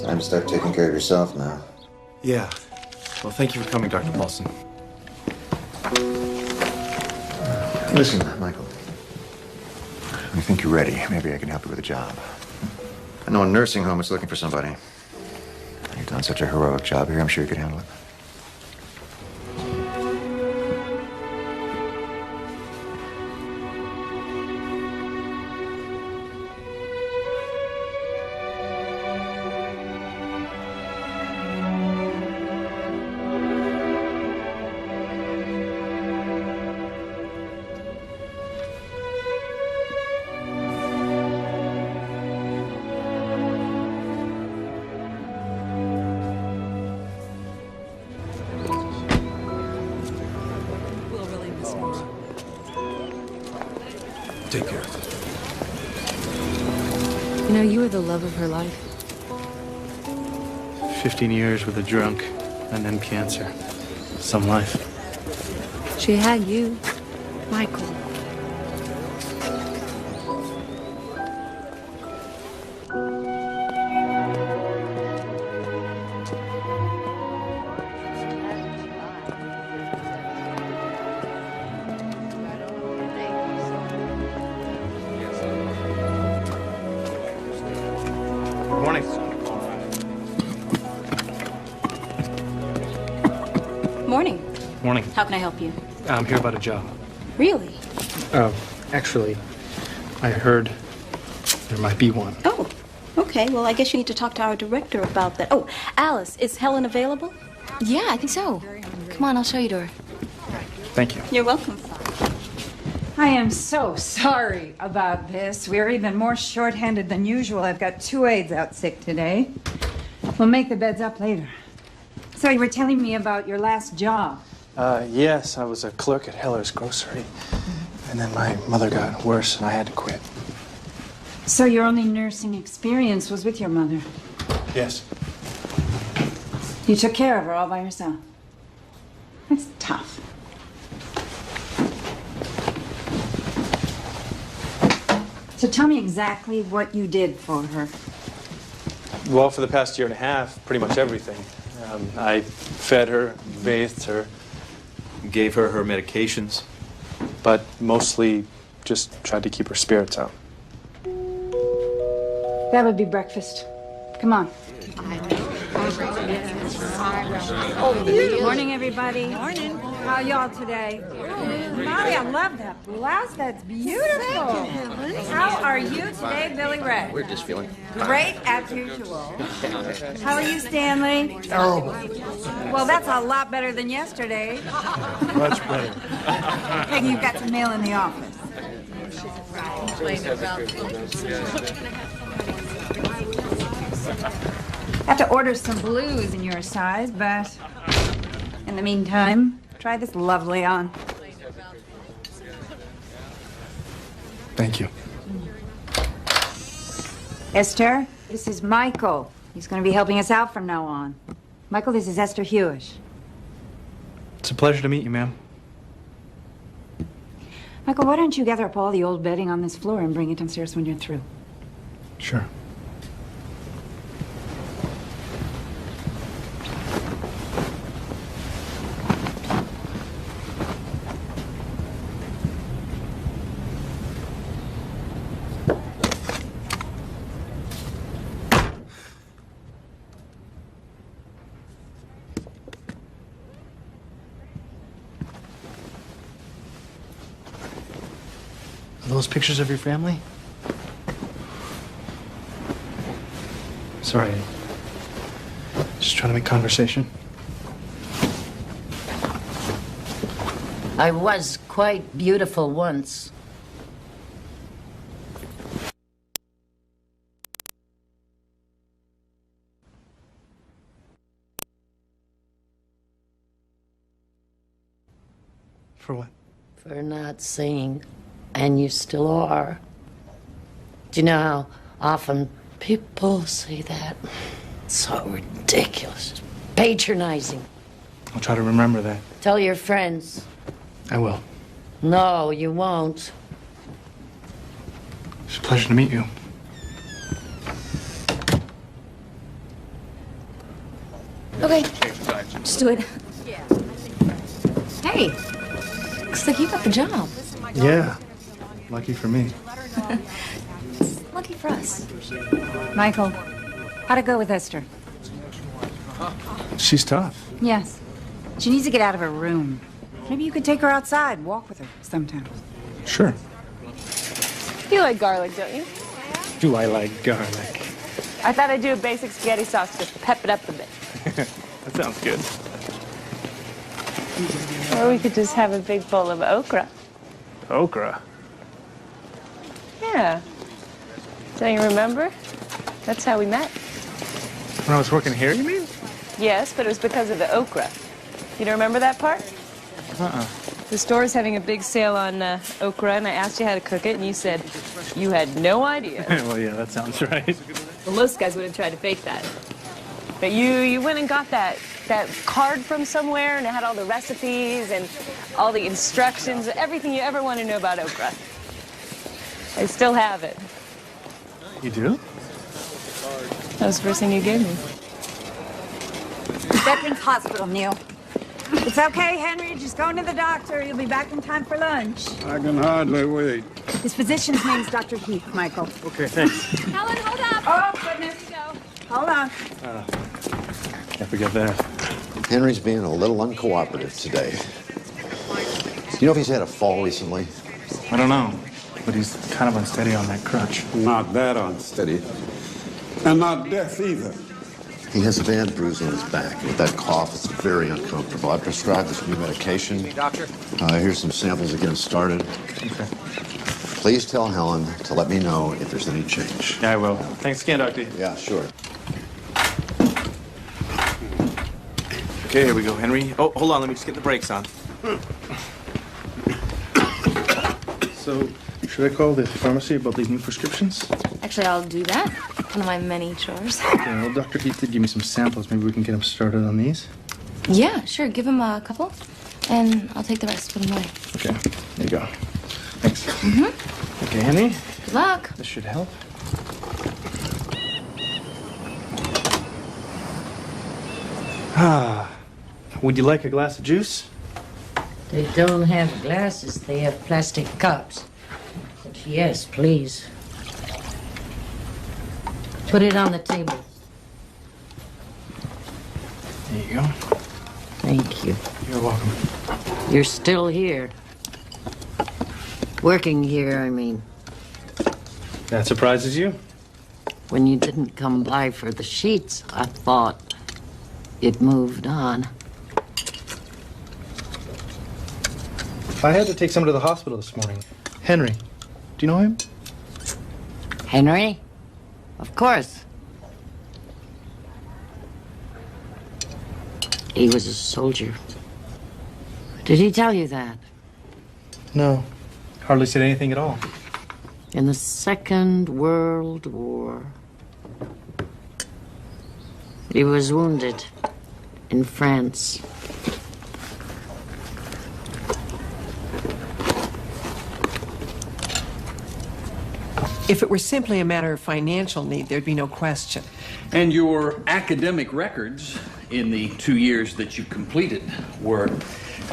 Time to start taking care of yourself now. Yeah. Well, thank you for coming, Dr. Paulson. Listen, Michael. When you think you're ready, maybe I can help you with a job. I know a nursing home is looking for somebody. You've done such a heroic job here, I'm sure you could handle it. Take care. You know, you were the love of her life. 15 years with a drunk and then cancer. Some life. She had you, Michael. Morning. Morning. How can I help you? I'm here about a job. Really? Actually, I heard there might be one. Oh, okay. Well, I guess you need to talk to our director about that. Oh, Alice, is Helen available? Yeah, I think so. Come on, I'll show you to her. Thank you. You're welcome. I am so sorry about this. We're even more short-handed than usual. I've got 2 aides out sick today. We'll make the beds up later. So you were telling me about your last job. Yes, I was a clerk at Heller's Grocery. And then my mother got worse and I had to quit. So your only nursing experience was with your mother. Yes. You took care of her all by yourself. That's tough. So tell me exactly what you did for her. Well, for the past year and a half, pretty much everything. I fed her, bathed her, Gave her her medications. but mostly just tried to keep her spirits up. That would be breakfast. Come on. Morning, everybody. Morning. How y'all today? Molly, I love that blouse. That's beautiful. How are you today, Billy Ray? We're just feeling Great as usual. How are you, Stanley? terrible. Well, that's a lot better than yesterday. Much better. Peggy, you've got some mail in the office. I have to order some blues in your size, but in the meantime, try this lovely on. Thank you. Esther, this is Michael. He's going to be helping us out from now on. Michael, this is Esther Hewish. It's a pleasure to meet you, ma'am. Michael, why don't you gather up all the old bedding on this floor and bring it downstairs when you're through? Sure. Are those pictures of your family? Sorry. Just trying to make conversation. I was quite beautiful once. For what? For not saying, and you still are. Do you know how often people say that? It's so ridiculous. Patronizing. I'll try to remember that. Tell your friends. I will. No, you won't. It's a pleasure to meet you. Okay. Just do it. Hey, looks like you got the job. Yeah. Lucky for me. Lucky for us. Michael, how'd it go with Esther? She's tough. Yes. She needs to get out of her room. Maybe you could take her outside, walk with her sometime. Sure. You like garlic, don't you? Do I like garlic? I thought I'd do a basic spaghetti sauce just to pep it up a bit. That sounds good. Or we could just have a big bowl of okra. Okra. Yeah. Don't you remember? That's how we met. When I was working here, you mean? Yes, but it was because of the okra. You don't remember that part? Uh-uh. The store's having a big sale on okra, and I asked you how to cook it, and you said you had no idea. Well, yeah, that sounds right. Well, most guys would have tried to fake that. But you went and got that card from somewhere, and it had all the recipes and all the instructions, everything you ever want to know about okra. I still have it. You do? That was the first thing you gave me. Veterans Hospital, Neil. It's okay, Henry. Just go to the doctor. You'll be back in time for lunch. I can hardly wait. His physician's name's Dr. Heath, Michael. Okay, thanks. Helen, hold up! Oh, goodness. Here you go. Hold on. Can't forget that. Henry's being a little uncooperative today. Do you know if he's had a fall recently? I don't know, but he's kind of unsteady on that crutch. Not that unsteady. And not deaf either. He has a bad bruise on his back. With that cough, it's very uncomfortable. I prescribed this new medication. Hey, doctor. Here's some samples to get him started. Okay. Please tell Helen to let me know if there's any change. Yeah, I will. Thanks again, Doctor. Yeah, sure. Okay, here we go, Henry. Oh, hold on, let me just get the brakes on. So, should I call the pharmacy about these new prescriptions? Actually, I'll do that. One of my many chores. Okay, well, Dr. Heath did give me some samples. Maybe we can get him started on these. Yeah, sure. Give him a couple, and I'll take the rest. Put them away. Okay, there you go. Thanks. Okay, Henry. Good luck. This should help. Ah, would you like a glass of juice? They don't have glasses, they have plastic cups. But yes, please. Put it on the table. There you go. Thank you. You're welcome. You're still here. Working here, I mean. That surprises you? When you didn't come by for the sheets, I thought it moved on. I had to take someone to the hospital this morning. Henry. Do you know him? Henry? Of course. He was a soldier. Did he tell you that? No. Hardly said anything at all. In the Second World War. He was wounded in France. If it were simply a matter of financial need, there'd be no question. And your academic records in the 2 years that you completed were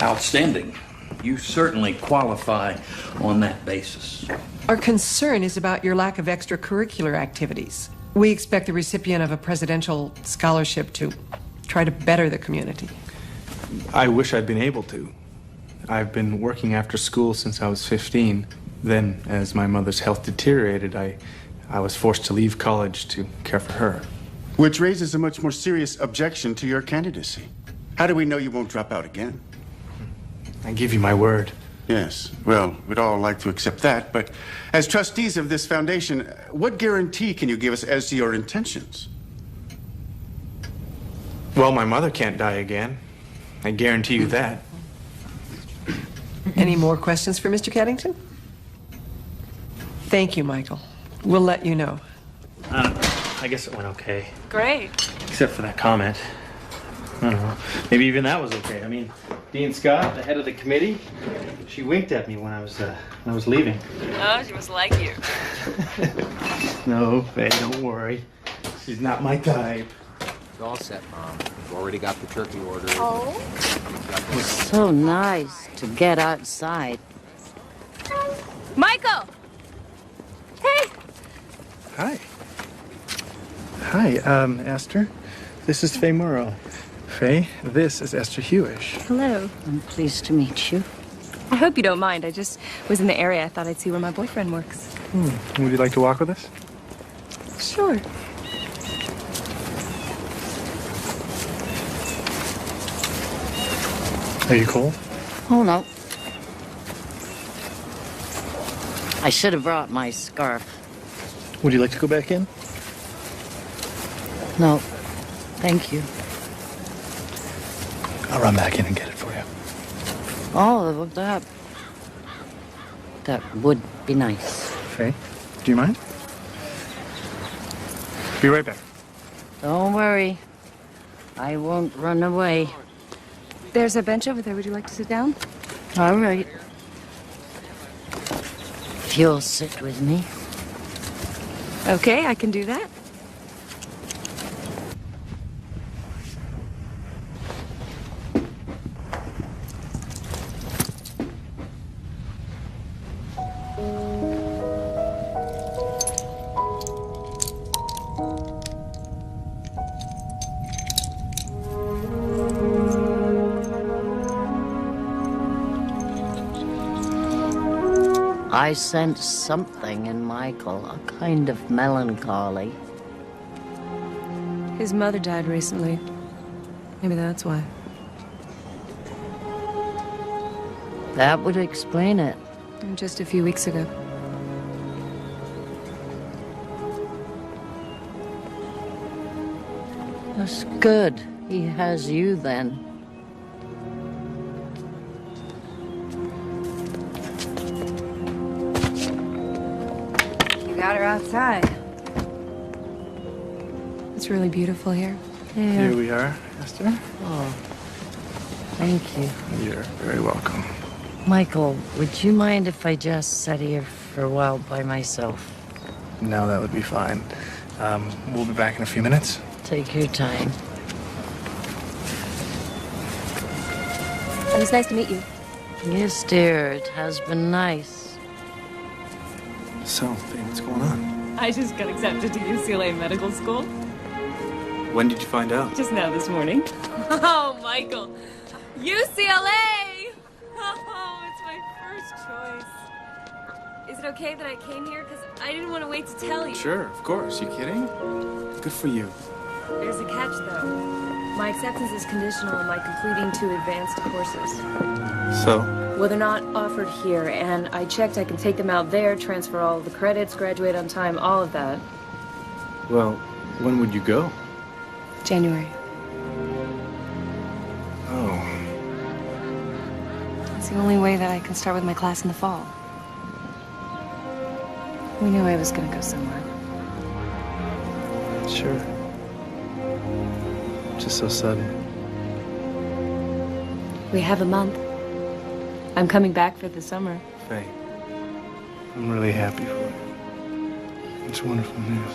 outstanding. You certainly qualify on that basis. Our concern is about your lack of extracurricular activities. We expect the recipient of a presidential scholarship to try to better the community. I wish I'd been able to. I've been working after school since I was 15. Then, as my mother's health deteriorated, I was forced to leave college to care for her. Which raises a much more serious objection to your candidacy. How do we know you won't drop out again? I give you my word. Yes, well, we'd all like to accept that, but as trustees of this foundation, what guarantee can you give us as to your intentions? Well, my mother can't die again. I guarantee you that. Any more questions for Mr. Caddington? Thank you, Michael. We'll let you know. I guess it went okay. Great. Except for that comment. I don't know. Maybe even that was okay. I mean, Dean Scott, the head of the committee, she winked at me when I was leaving. Oh, she must like you. No, Faye, don't worry. She's not my type. all set, Mom. We've already got the turkey ordered. Oh? It's so nice to get outside. Michael! Hey! Hi. Hi, Esther. This is Faye Morrow. Faye, this is Esther Hewish. Hello. I'm pleased to meet you. I hope you don't mind. I just was in the area. I thought I'd see where my boyfriend works. Would you like to walk with us? Sure. Are you cold? Oh, no. I should have brought my scarf. Would you like to go back in? No, thank you. I'll run back in and get it for you. Oh, that would be nice. Faye, do you mind? Be right back. Don't worry. I won't run away. There's a bench over there. Would you like to sit down? All right. If you'll sit with me. Okay, I can do that. I sense something in Michael, a kind of melancholy. His mother died recently. Maybe that's why. That would explain it. Just a few weeks ago. That's good. He has you then. You got her outside. It's really beautiful here. Yeah. Here we are, Esther. Oh, thank you. You're very welcome. Michael, would you mind if I just sat here for a while by myself? No, that would be fine. We'll be back in a few minutes. Take your time. It was nice to meet you. Yes, dear, it has been nice. So, Faye, what's going on? I just got accepted to UCLA Medical School. When did you find out? Just now this morning. Oh, Michael. UCLA! Oh, it's my first choice. Is it okay that I came here? Because I didn't want to wait to tell you. Sure, of course. You kidding? Good for you. There's a catch, though. My acceptance is conditional on my completing 2 advanced courses. So? Well, they're not offered here, and I checked I can take them out there, transfer all of the credits, graduate on time, all of that. Well, when would you go? January. Oh. It's the only way that I can start with my class in the fall. We knew I was going to go somewhere. Sure. Just so sudden. We have a month. I'm coming back for the summer. Faye, I'm really happy for you. It's wonderful news.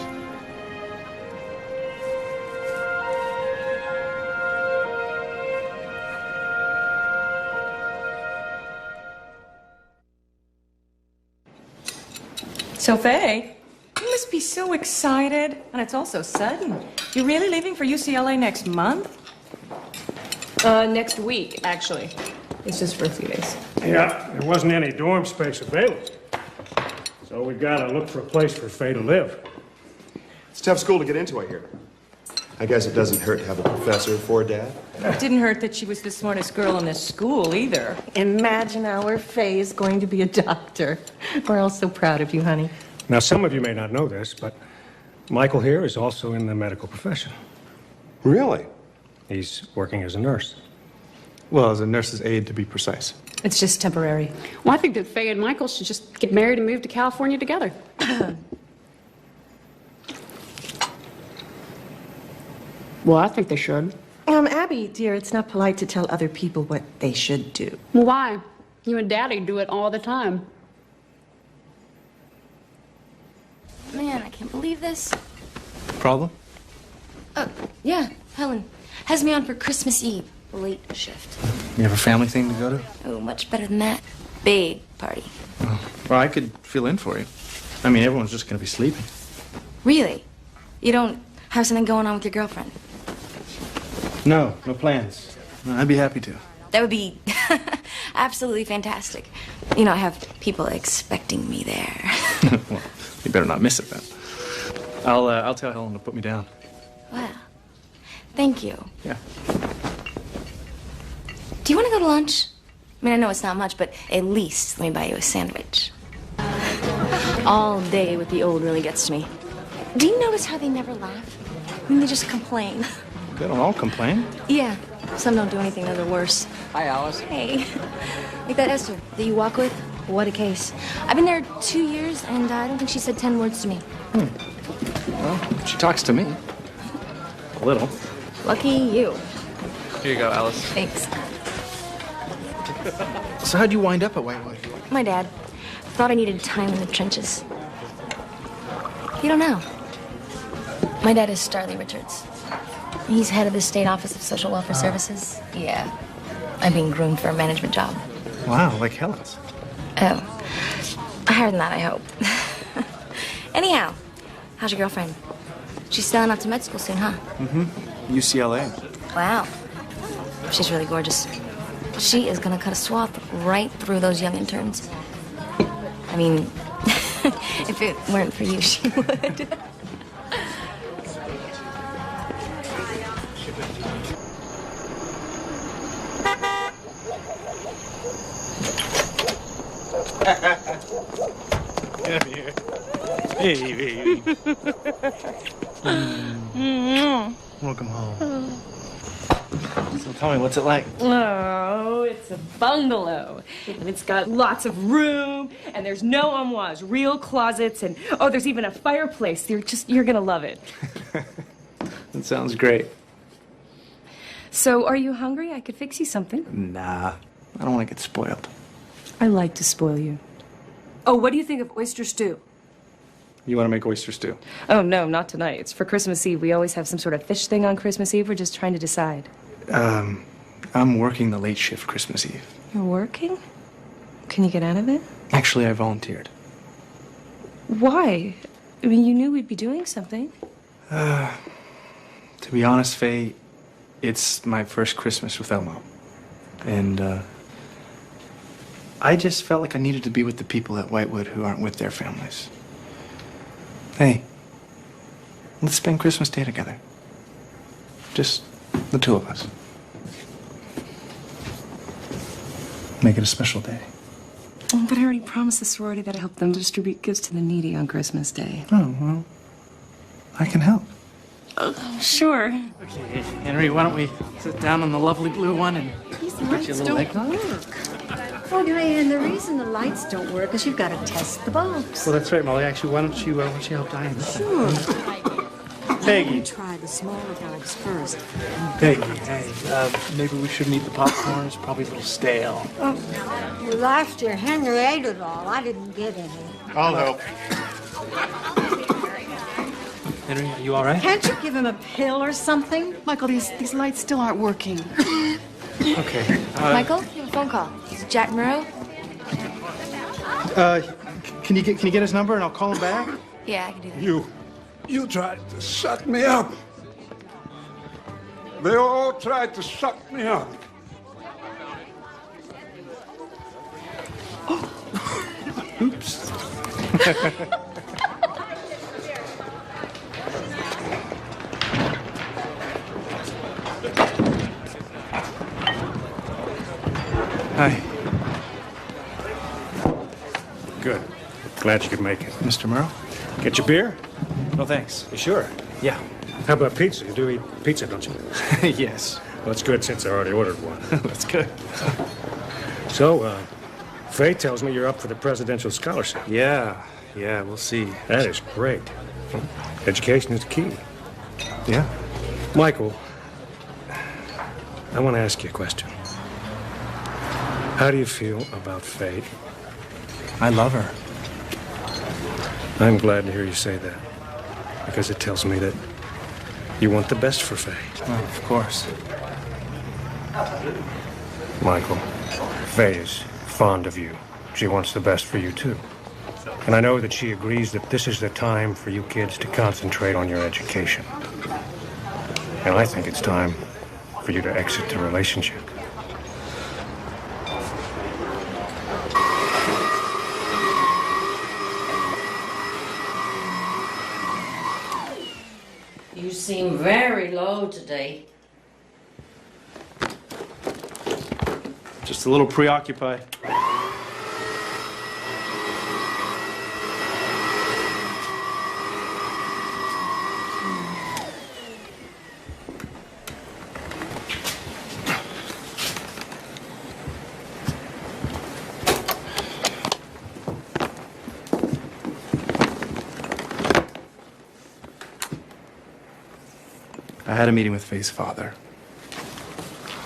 So, Faye, you must be so excited. And it's all so sudden. You're really leaving for UCLA next month? Next week, actually. It's just for a few days. Yeah, there wasn't any dorm space available. So we've got to look for a place for Faye to live. It's a tough school to get into, I hear. I guess it doesn't hurt to have a professor for a dad. It didn't hurt that she was the smartest girl in this school, either. Imagine our Faye is going to be a doctor. We're all so proud of you, honey. Now, some of you may not know this, but Michael here is also in the medical profession. Really? He's working as a nurse. Well, as a nurse's aide, to be precise. It's just temporary. Well, I think that Faye and Michael should just get married and move to California together. Well, I think they should. Abby, dear, it's not polite to tell other people what they should do. Well, why? You and Daddy do it all the time. Man, I can't believe this. Problem? Yeah. Helen has me on for Christmas Eve, late shift. You have a family thing to go to? Oh, much better than that. Big party. Well, I could fill in for you. I mean, everyone's just going to be sleeping. Really? You don't have something going on with your girlfriend? No plans. I'd be happy to. That would be absolutely fantastic. You know, I have people expecting me there. Well, you better not miss it then. I'll tell Helen to put me down. Wow. Thank you. Yeah. Do you want to go to lunch? I mean, I know it's not much, but at least let me buy you a sandwich. All day with the old really gets to me. Do you notice how they never laugh? I mean, they just complain. They don't all complain. Yeah, some don't do anything other worse. Hi, Alice. Hey, like that Esther that you walk with. What a case. I've been there 2 years, and I don't think she said 10 words to me. Well, she talks to me. A little. Lucky you. Here you go, Alice. Thanks. So how'd you wind up at Whitewood? My dad thought I needed time in the trenches. You don't know. My dad is Starley Richards. He's head of the State Office of Social Welfare Services. Yeah. I'm being groomed for a management job. Wow, like Helen's. Oh. Higher than that, I hope. Anyhow, how's your girlfriend? She's styling up to med school soon, huh? Mm-hmm. UCLA. Wow. She's really gorgeous. She is gonna cut a swath right through those young interns. I mean, if it weren't for you, she would. Come here. Hey, baby. Welcome home. So tell me, what's it like? Oh, it's a bungalow. And it's got lots of room, and there's no armoires, real closets, and oh, there's even a fireplace. You're gonna love it. That sounds great. So, are you hungry? I could fix you something. Nah, I don't want to get spoiled. I like to spoil you. Oh, what do you think of oyster stew? You want to make oyster stew? Oh, no, not tonight. It's for Christmas Eve. We always have some sort of fish thing on Christmas Eve. We're just trying to decide. I'm working the late shift Christmas Eve. You're working? Can you get out of it? Actually, I volunteered. Why? I mean, you knew we'd be doing something. To be honest, Faye, it's my first Christmas with Elmo. And, I just felt like I needed to be with the people at Whitewood who aren't with their families. Hey, let's spend Christmas Day together. Just the two of us. Make it a special day. Oh, but I already promised the sorority that I help them distribute gifts to the needy on Christmas Day. Oh, well, I can help. Sure. Okay, Henry, why don't we sit down on the lovely blue one and get you a little eggnog? Oh, Diane, the reason the lights don't work is you've got to test the bulbs. Well, that's right, Molly. Actually, why don't you help Diane? Sure. Peggy. Try the smaller bulbs first. Peggy, hey, maybe we shouldn't eat the popcorn. It's probably a little stale. Well, last year, Henry ate it all. I didn't get any. I'll help. Henry, are you all right? Can't you give him a pill or something? Michael, these lights still aren't working. Okay. Michael, you have a phone call. Is it Jack Murrow? Can you get his number and I'll call him back? Yeah, I can do that. You tried to shut me up. They all tried to shut me up. Oops. Hi. Good. Glad you could make it. Mr. Murrow? Get your beer? No, thanks. You sure? Yeah. How about pizza? You do eat pizza, don't you? Yes. Well, that's good since I already ordered one. That's good. So, Faye tells me you're up for the presidential scholarship. Yeah, we'll see. That is great. Education is key. Yeah. Michael, I want to ask you a question. How do you feel about Faye? I love her. I'm glad to hear you say that, because it tells me that You want the best for Faye. Well, of course. Michael, Faye is fond of you. She wants the best for you, too. And I know that she agrees that this is the time for you kids to concentrate on your education. And I think it's time for you to exit the relationship. You seem very low today. Just a little preoccupied. I had a meeting with Faye's father.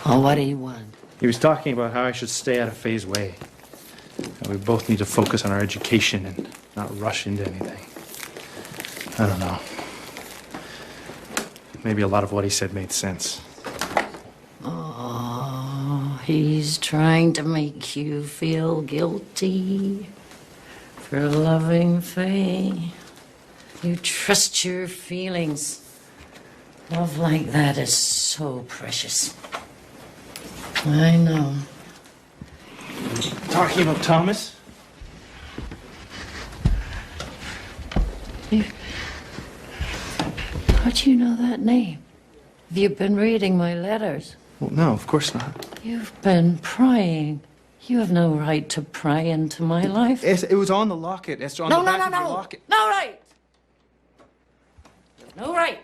Oh, what do you want? He was talking about how I should stay out of Faye's way. And we both need to focus on our education and not rush into anything. I don't know. Maybe a lot of what he said made sense. Oh, he's trying to make you feel guilty for loving Faye. You trust your feelings. Love like that is so precious. I know. Talking about Thomas? How'd you know that name? Have you been reading my letters? Well, no, of course not. You've been prying. You have no right to pry into my life. It was on the locket, Esther, on No, the no, back no, of your no. locket. No right. No right.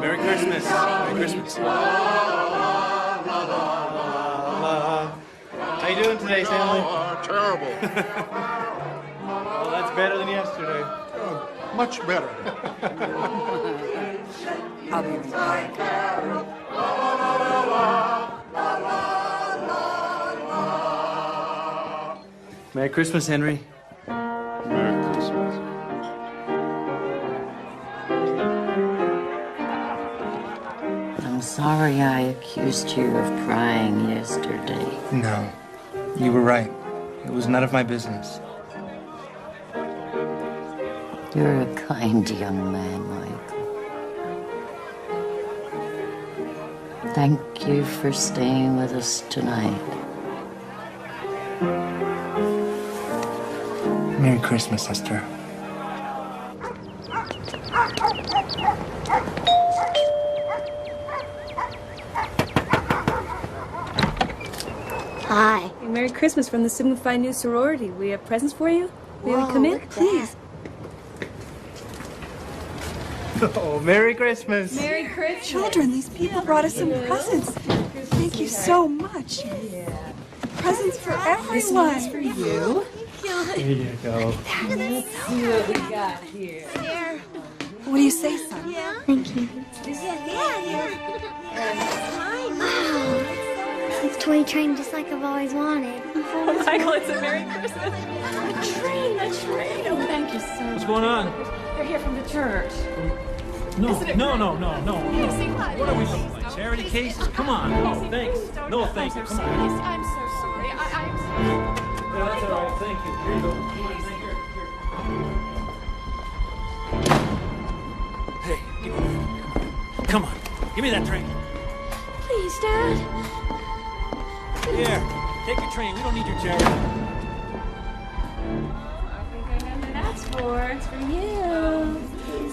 Merry Christmas. Merry Christmas. How you doing today, Stanley? Terrible. Well, that's better than yesterday. Much better. I'll be right back. Merry Christmas, Henry. Merry Christmas. I'm sorry I accused you of prying yesterday. No, you were right. It was none of my business. You're a kind young man, Michael. Thank you for staying with us tonight. Merry Christmas, Esther. Hi. Merry Christmas from the Sigma Phi New Sorority. We have presents for you. May we Whoa, come in? look at Please. Oh, Merry Christmas. Merry Christmas. Children, these people brought us some presents. Thank you so much. Presents for everyone. This one's for you. Here you go. Let's see what we got here. What do you say, son? Thank you. It's a toy train just like I've always wanted. Michael, it's a Merry Christmas. A train, a train. Oh, thank you so much. What's going on? They're here from the church. No, Isn't it- no. What are we doing? Charity cases? Come on. No, thanks. No, thank you. Come on. I'm so sorry. I'm sorry. Yeah, that's all right. Thank you. Here you go. Hey, give me that. Come on. Give me that train. Please, Dad. Here. Take your train. We don't need your charity. I think I know who that's for. It's for you.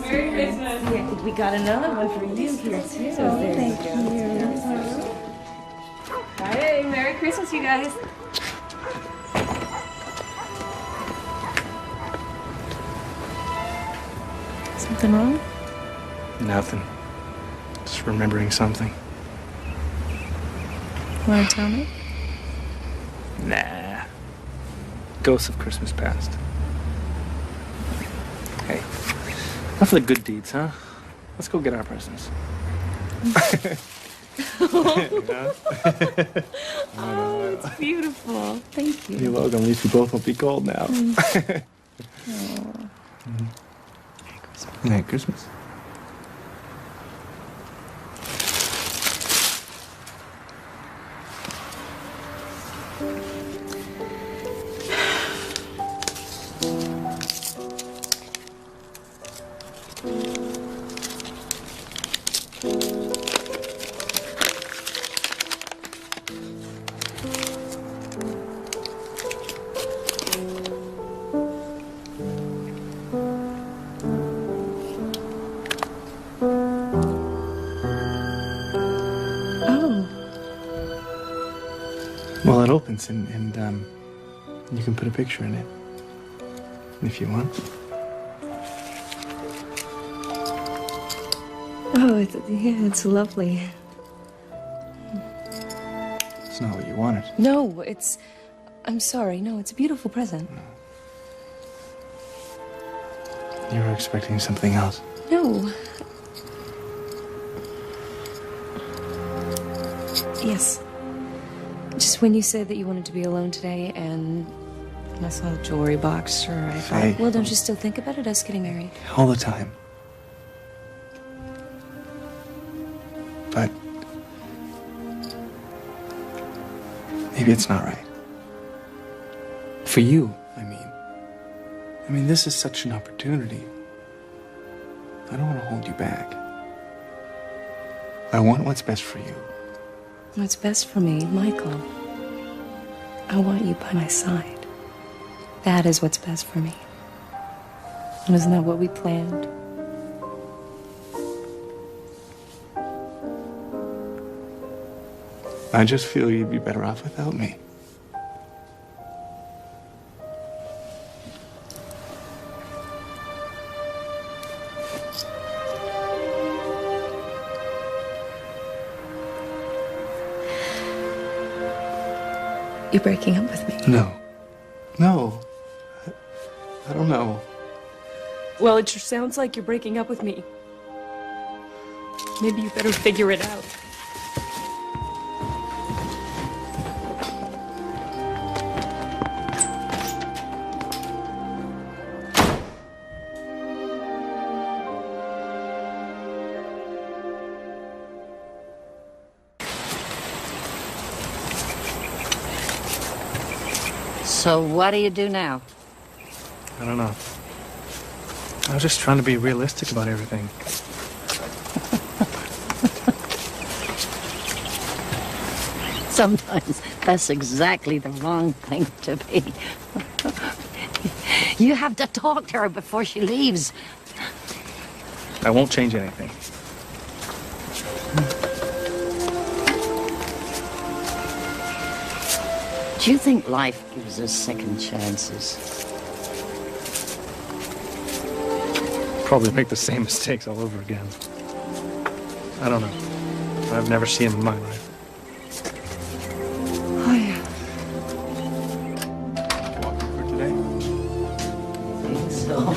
Merry Christmas. Yeah, we got another one for you here too. Thank you. Hey, Merry Christmas, you guys. Something wrong? Nothing. Just remembering something. Want to tell me? Nah. Ghosts of Christmas past. Hey, enough of the good deeds, huh? Let's go get our presents. Oh, it's beautiful. Thank you. You're welcome. At least we both won't be cold now. Merry Christmas. Well, it opens and you can put a picture in it if you want. Oh, it's lovely. It's not what you wanted. No, I'm sorry. No, it's a beautiful present. You were expecting something else. No. Yes. Just when you said that you wanted to be alone today and I saw the jewelry box, sure, I thought, Hey. well, don't you still think about it, us getting married? All the time. But maybe it's not right. For you, I mean. I mean, this is such an opportunity. I don't want to hold you back. I want what's best for you. What's best for me, Michael? I want you by my side. That is what's best for me. And isn't that what we planned? I just feel you'd be better off without me. You're breaking up with me. No. No. I don't know. Well, it sure sounds like you're breaking up with me. Maybe you better figure it out. So what do you do now? I don't know. I was just trying to be realistic about everything. Sometimes that's exactly the wrong thing to be. You have to talk to her before she leaves. I won't change anything. Do you think life gives us second chances? Probably make the same mistakes all over again. I don't know. I've never seen them in my life. Oh, yeah. Walking for today? I think so.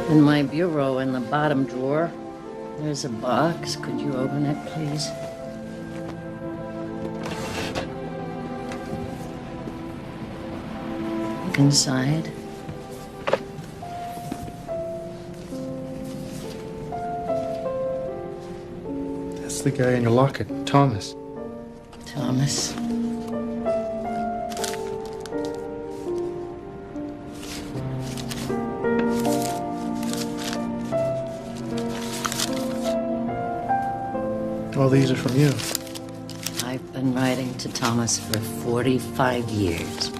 In my bureau in the bottom drawer, there's a box. Could you open it, please? Look inside. That's the guy in your locket, Thomas. Thomas. Well, these are from you. I've been writing to Thomas for 45 years.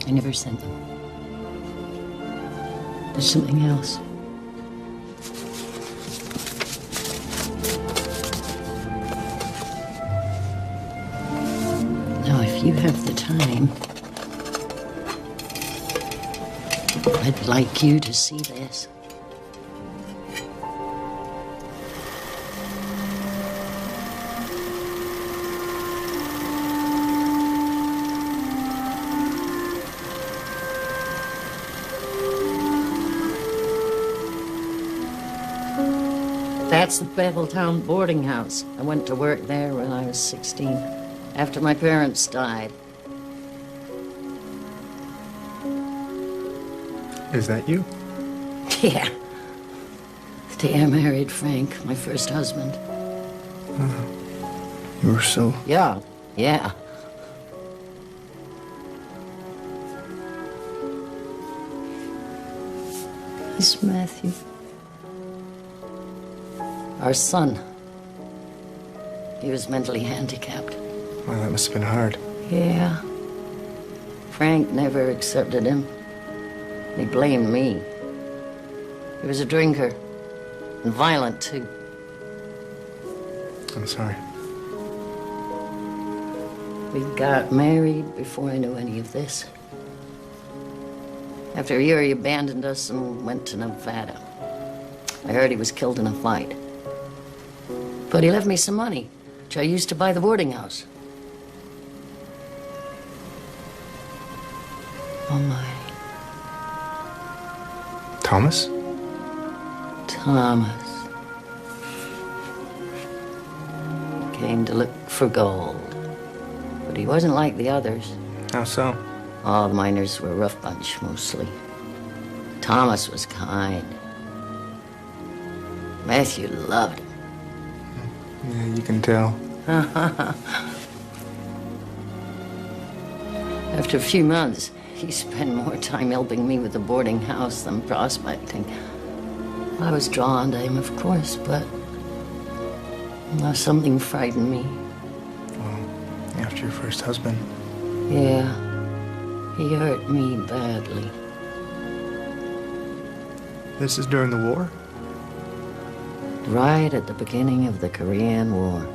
I never sent them. There's something else. Now, if you have the time, I'd like you to see this. That's the Betheltown boarding house. I went to work there when I was 16, after my parents died. Is that you? Yeah. The day I married Frank, my first husband. You were so... Yeah. It's Matthew. Our son. He was mentally handicapped. Well, that must have been hard. Yeah. Frank never accepted him. He blamed me. He was a drinker. And violent, too. I'm sorry. We got married before I knew any of this. After a year, he abandoned us and went to Nevada. I heard he was killed in a fight. But he left me some money, which I used to buy the boarding house. Oh, my. Thomas? Thomas. Came to look for gold. But he wasn't like the others. How so? All the miners were a rough bunch, mostly. Thomas was kind. Matthew loved him. Yeah, you can tell. After a few months, he spent more time helping me with the boarding house than prospecting. I was drawn to him, of course, but something frightened me. Well, after your first husband. Yeah, he hurt me badly. This is during the war? Right at the beginning of the Korean War.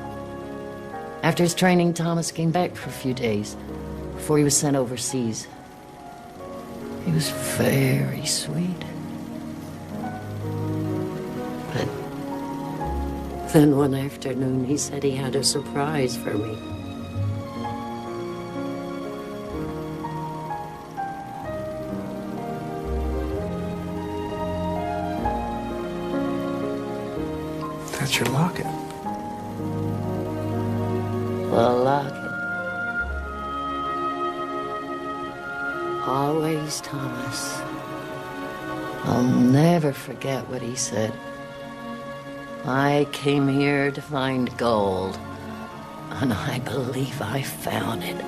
After his training, Thomas came back for a few days before he was sent overseas. He was very sweet. But then one afternoon, he said he had a surprise for me. That's your locket. The locket. Always Thomas. I'll never forget what he said. I came here to find gold, and I believe I found it.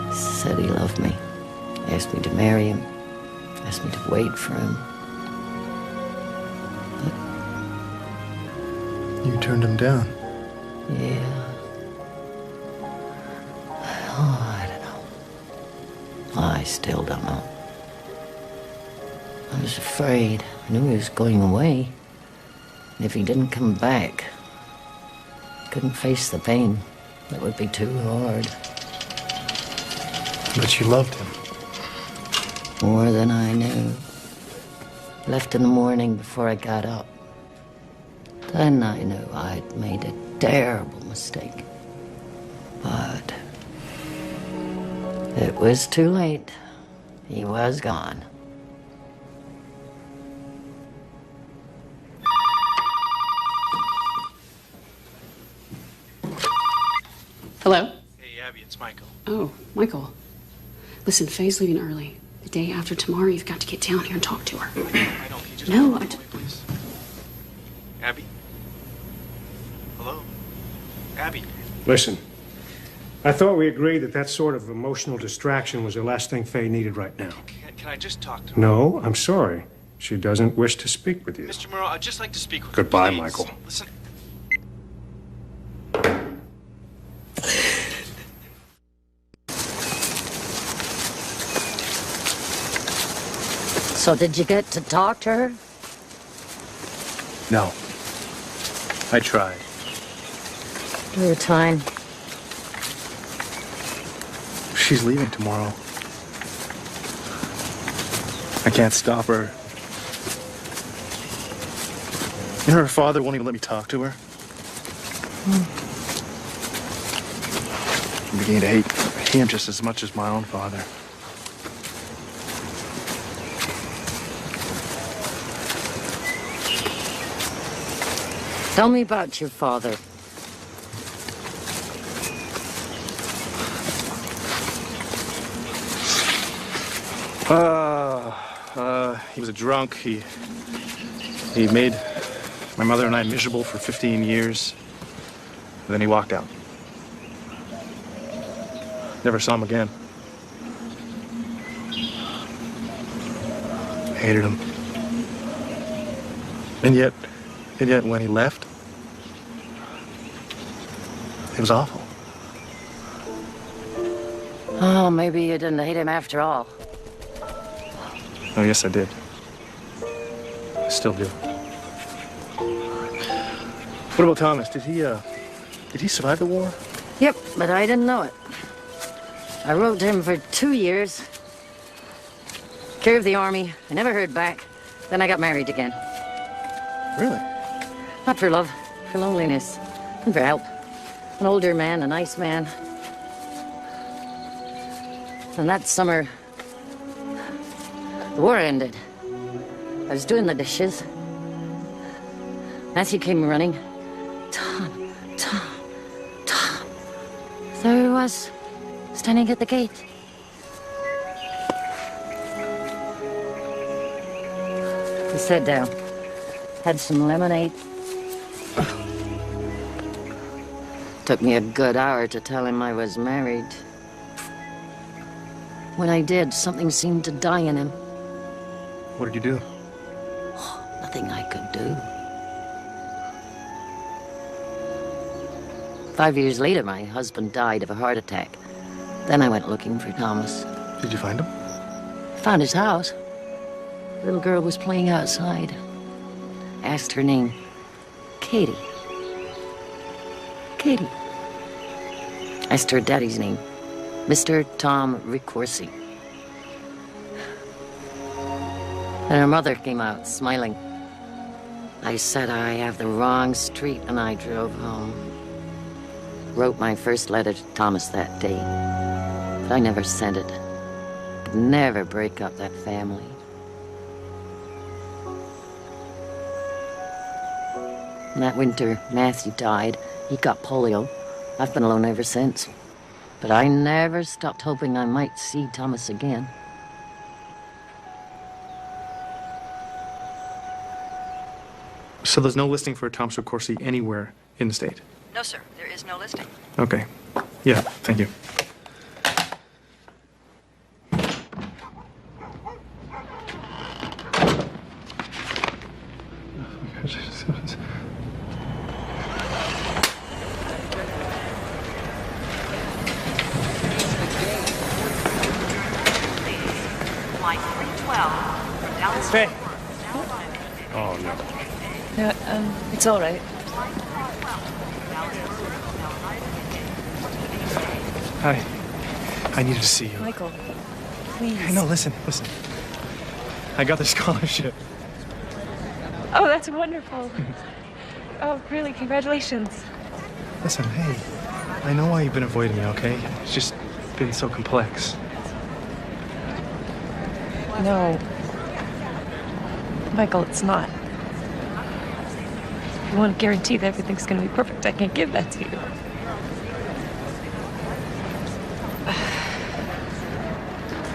He said he loved me. Asked me to marry him. Asked me to wait for him. You turned him down. Yeah. Oh, I don't know. I still don't know. I was afraid. I knew he was going away. And if he didn't come back, I couldn't face the pain. That would be too hard. But you loved him. More than I knew. Left in the morning before I got up. Then I knew I'd made a terrible mistake. But it was too late. He was gone. Hello? Hey, Abby, it's Michael. Oh, Michael. Listen, Faye's leaving early. The day after tomorrow, you've got to get down here and talk to her. I don't. Can you just No, hold on, please. Abby? Hello? Abby? Listen, I thought we agreed that that sort of emotional distraction was the last thing Faye needed right now. Can I just talk to her? No, I'm sorry. She doesn't wish to speak with you. Mr. Murrow, I'd just like to speak with Goodbye, you. Please. Michael. Listen. So did you get to talk to her? No. I tried. You were trying. She's leaving tomorrow. I can't stop her. You know, her father won't even let me talk to her. I'm beginning to hate him just as much as my own father. Tell me about your father. He was a drunk. He made my mother and I miserable for 15 years. And then he walked out. Never saw him again. Hated him. And yet when he left, it was awful. Oh, maybe you didn't hate him after all. Oh, yes, I did. I still do. What about Thomas? Did he survive the war? Yep, but I didn't know it. I wrote to him for 2 years. Care of the army. I never heard back. Then I got married again. Really? Not for love, for loneliness, and for help. An older man, a nice man. And that summer, the war ended. I was doing the dishes. Matthew came running. Tom. There he was, standing at the gate. He sat down, had some lemonade. Took me a good hour to tell him I was married. When I did, something seemed to die in him. What did you do? Nothing I could do. 5 years later, my husband died of a heart attack. Then I went looking for Thomas. Did you find him? Found his house. The little girl was playing outside. Asked her name. Katie. Katie. Asked her daddy's name. Mr. Tom Ricorsi. And her mother came out, smiling. I said I have the wrong street, and I drove home. Wrote my first letter to Thomas that day. But I never sent it. Could never break up that family. And that winter, Matthew died. He got polio. I've been alone ever since. But I never stopped hoping I might see Thomas again. So there's no listing for Thomas Ricorsi anywhere in the state? No, sir. There is no listing. Okay. Yeah, thank you. Hey. Oh, no. It's all right. Hi. I needed to see you. Michael, please. Hey, no, listen. I got the scholarship. Oh, that's wonderful. Oh, really? Congratulations. Listen, hey, I know why you've been avoiding me, okay? It's just been so complex. No. Michael, it's not. You want to guarantee that everything's going to be perfect. I can't give that to you.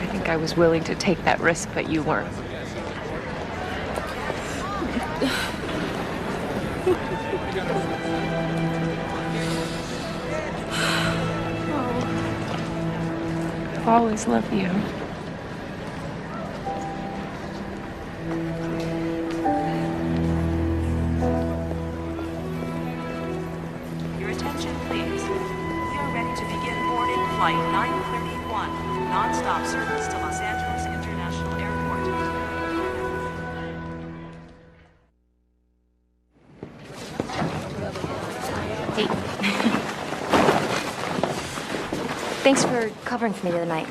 I think I was willing to take that risk, but you weren't. Oh. I've always loved you. Your attention, please. We are ready to begin boarding flight 931, non-stop service to Los Angeles International Airport. Hey. Thanks for covering for me the other night.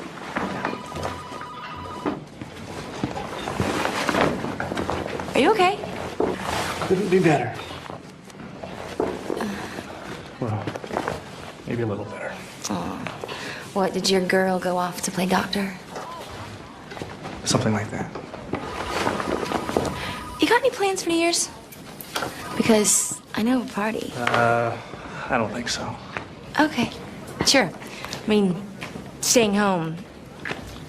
Are you okay? Couldn't be better. Well, maybe a little better. Oh. What, did your girl go off to play doctor? Something like that. You got any plans for New Year's? Because I know a party. I don't think so. Okay, sure. I mean, staying home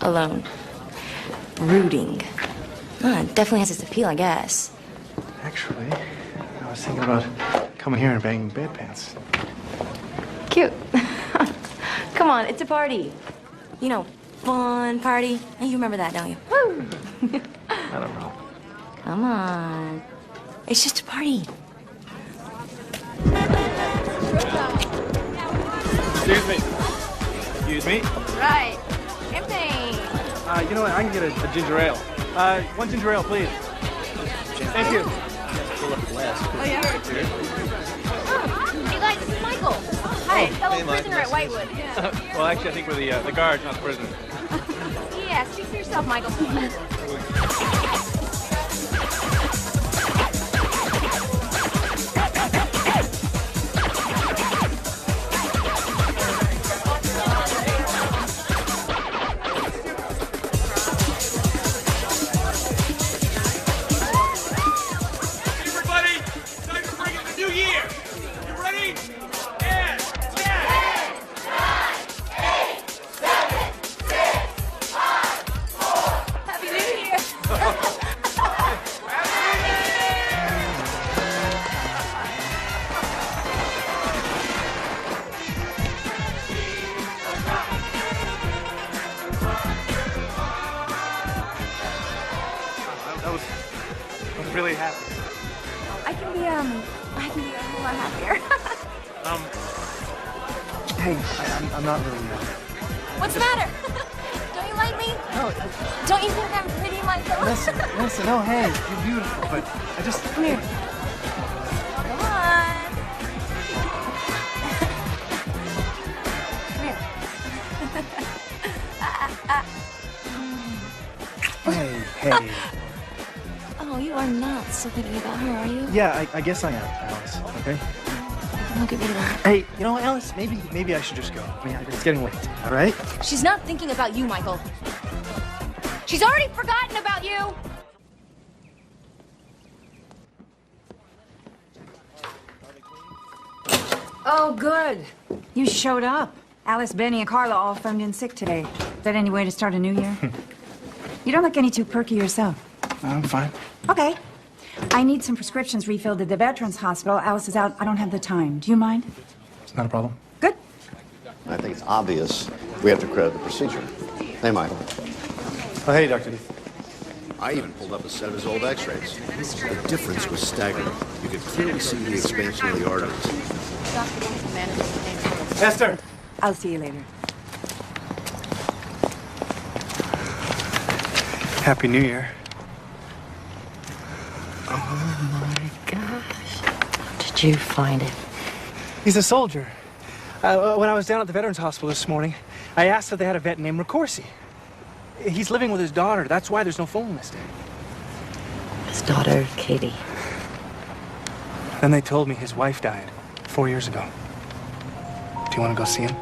alone, brooding. It definitely has its appeal, I guess. Actually, I was thinking about coming here and banging bedpans. Cute. Come on, it's a party. You know, fun party. And you remember that, don't you? Woo! I don't know. Come on. It's just a party. Excuse me. Excuse me. Right. Same thing. You know what? I can get a ginger ale. One ginger ale, please. Thank you. Oh, yeah? Hey, guys, this is Michael. Hi, fellow prisoner at Whitewood. Well, actually, I think we're the guards, not the prisoners. Yeah, speak for yourself, Michael. Everybody, time to bring in the new year. You ready? And 10, 9, 8, 7, 6, 5, 4. Happy New Year. I was really happy. I can be a whole lot happier. Hey, I'm not really. What's the matter? Don't you like me? No. Don't you think I'm pretty, Michael? Listen. No, hey, you're beautiful, but I just. Come here. Come on. Come here. Hey. Oh, you are not still thinking about her, are you? Yeah, I guess I am, Alice. Okay. I'll get rid of her. Hey, you know what, Alice? Maybe I should just go. I mean, it's getting late. All right. She's not thinking about you, Michael. She's already forgotten about you. Oh, good. You showed up. Alice, Benny, and Carla all phoned in sick today. Is that any way to start a new year? You don't look any too perky yourself. I'm fine. Okay. I need some prescriptions refilled at the Veterans Hospital. Alice is out. I don't have the time. Do you mind? It's not a problem. I think it's obvious we have to credit the procedure. Hey, Michael. Oh, hey, Dr. D. I even pulled up a set of his old x-rays. The difference was staggering. You could clearly see the expansion of the arteries. Esther! I'll see you later. Happy New Year. Oh my gosh. How did you find it? He's a soldier. When I was down at the Veterans Hospital this morning, I asked if they had a vet named Ricorsi. He's living with his daughter. That's why there's no phone listed. His daughter, Katie. Then they told me his wife died 4 years ago. Do you want to go see him?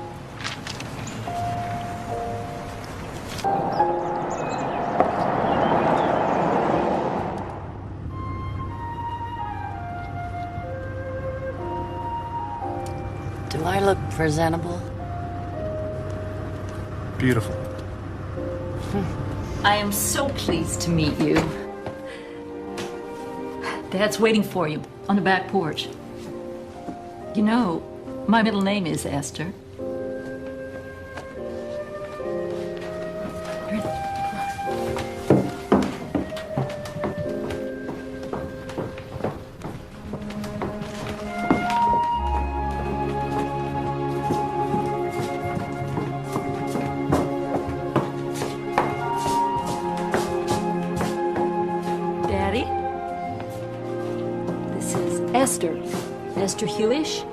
Do I look presentable? Beautiful. I am so pleased to meet you. Dad's waiting for you on the back porch. You know, my middle name is Esther. This is Esther. Esther Hewish.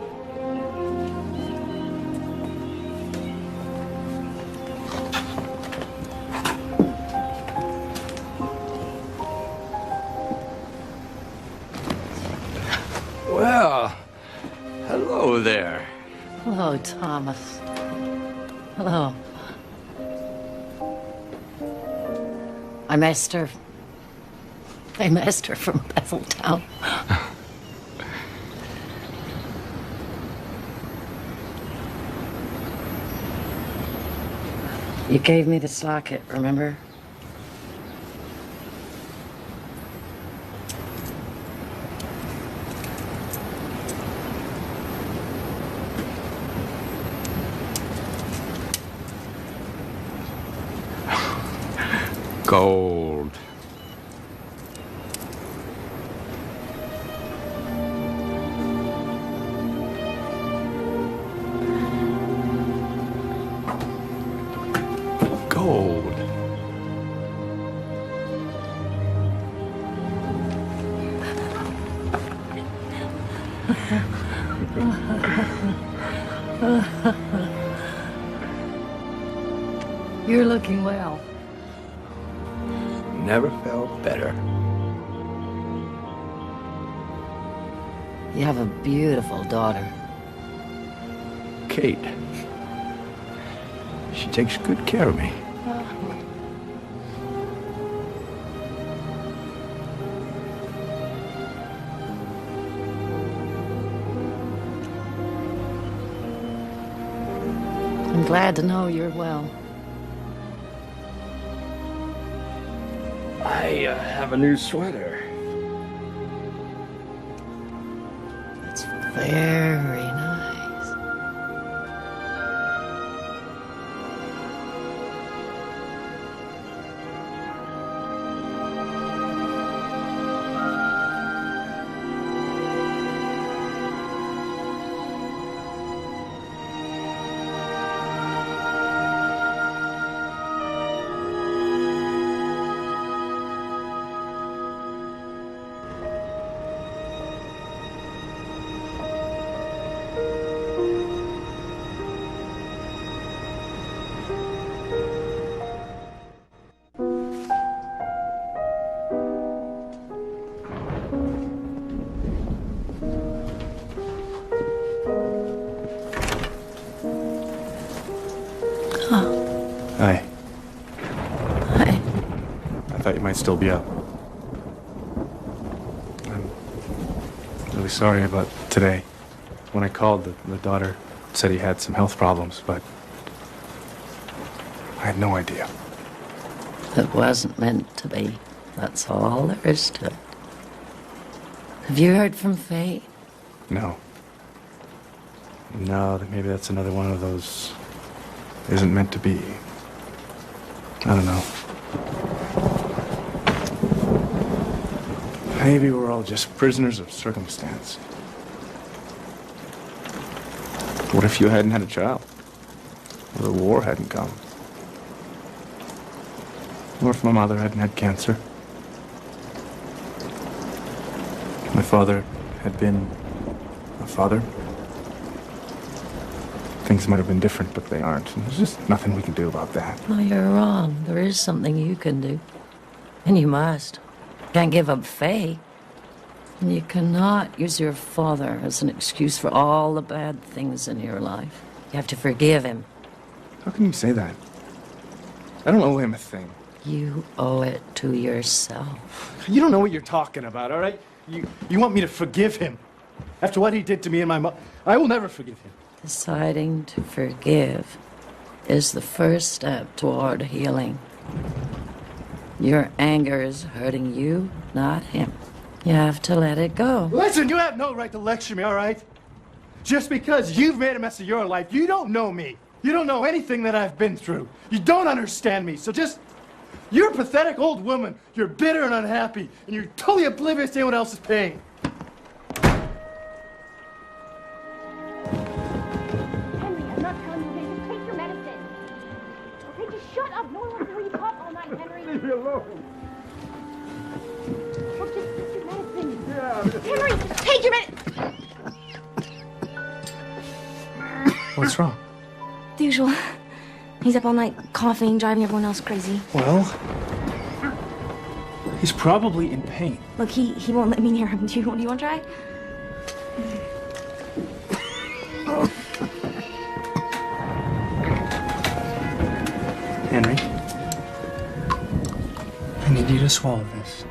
Well, hello there. Hello, Thomas. Hello. I'm Esther. I'm Esther from Betheltown. You gave me the socket, remember? Gold. Gold. You're looking well. Never felt better. You have a beautiful daughter. Kate. She takes good care of me. I'm glad to know you're well. I have a new sweater. It's very nice. Hi. Hi. I thought you might still be up. I'm really sorry about today. When I called, the daughter said he had some health problems, but I had no idea. It wasn't meant to be. That's all there is to it. Have you heard from Faye? No. No, maybe that's another one of those isn't meant to be. I don't know. Maybe we're all just prisoners of circumstance. What if you hadn't had a child? Or the war hadn't come? Or if my mother hadn't had cancer? My father had been a father? Things might have been different, but they aren't. And there's just nothing we can do about that. Oh, you're wrong. There is something you can do. And you must. Can't give up Faye. And you cannot use your father as an excuse for all the bad things in your life. You have to forgive him. How can you say that? I don't owe him a thing. You owe it to yourself. You don't know what you're talking about, all right? You want me to forgive him? After what he did to me and my mother, I will never forgive him. Deciding to forgive is the first step toward healing. Your anger is hurting you, not him. You have to let it go. Listen, you have no right to lecture me, all right? Just because you've made a mess of your life, you don't know me. You don't know anything that I've been through. You don't understand me, so just... You're a pathetic old woman. You're bitter and unhappy, and you're totally oblivious to anyone else's pain. Leave me alone. Well, just take your medicine. Yeah. Henry! think you're ready? What's wrong? The usual. He's up all night coughing, driving everyone else crazy. Well, he's probably in pain. Look, he won't let me near him. Do you want to try? Henry, I need you to swallow this.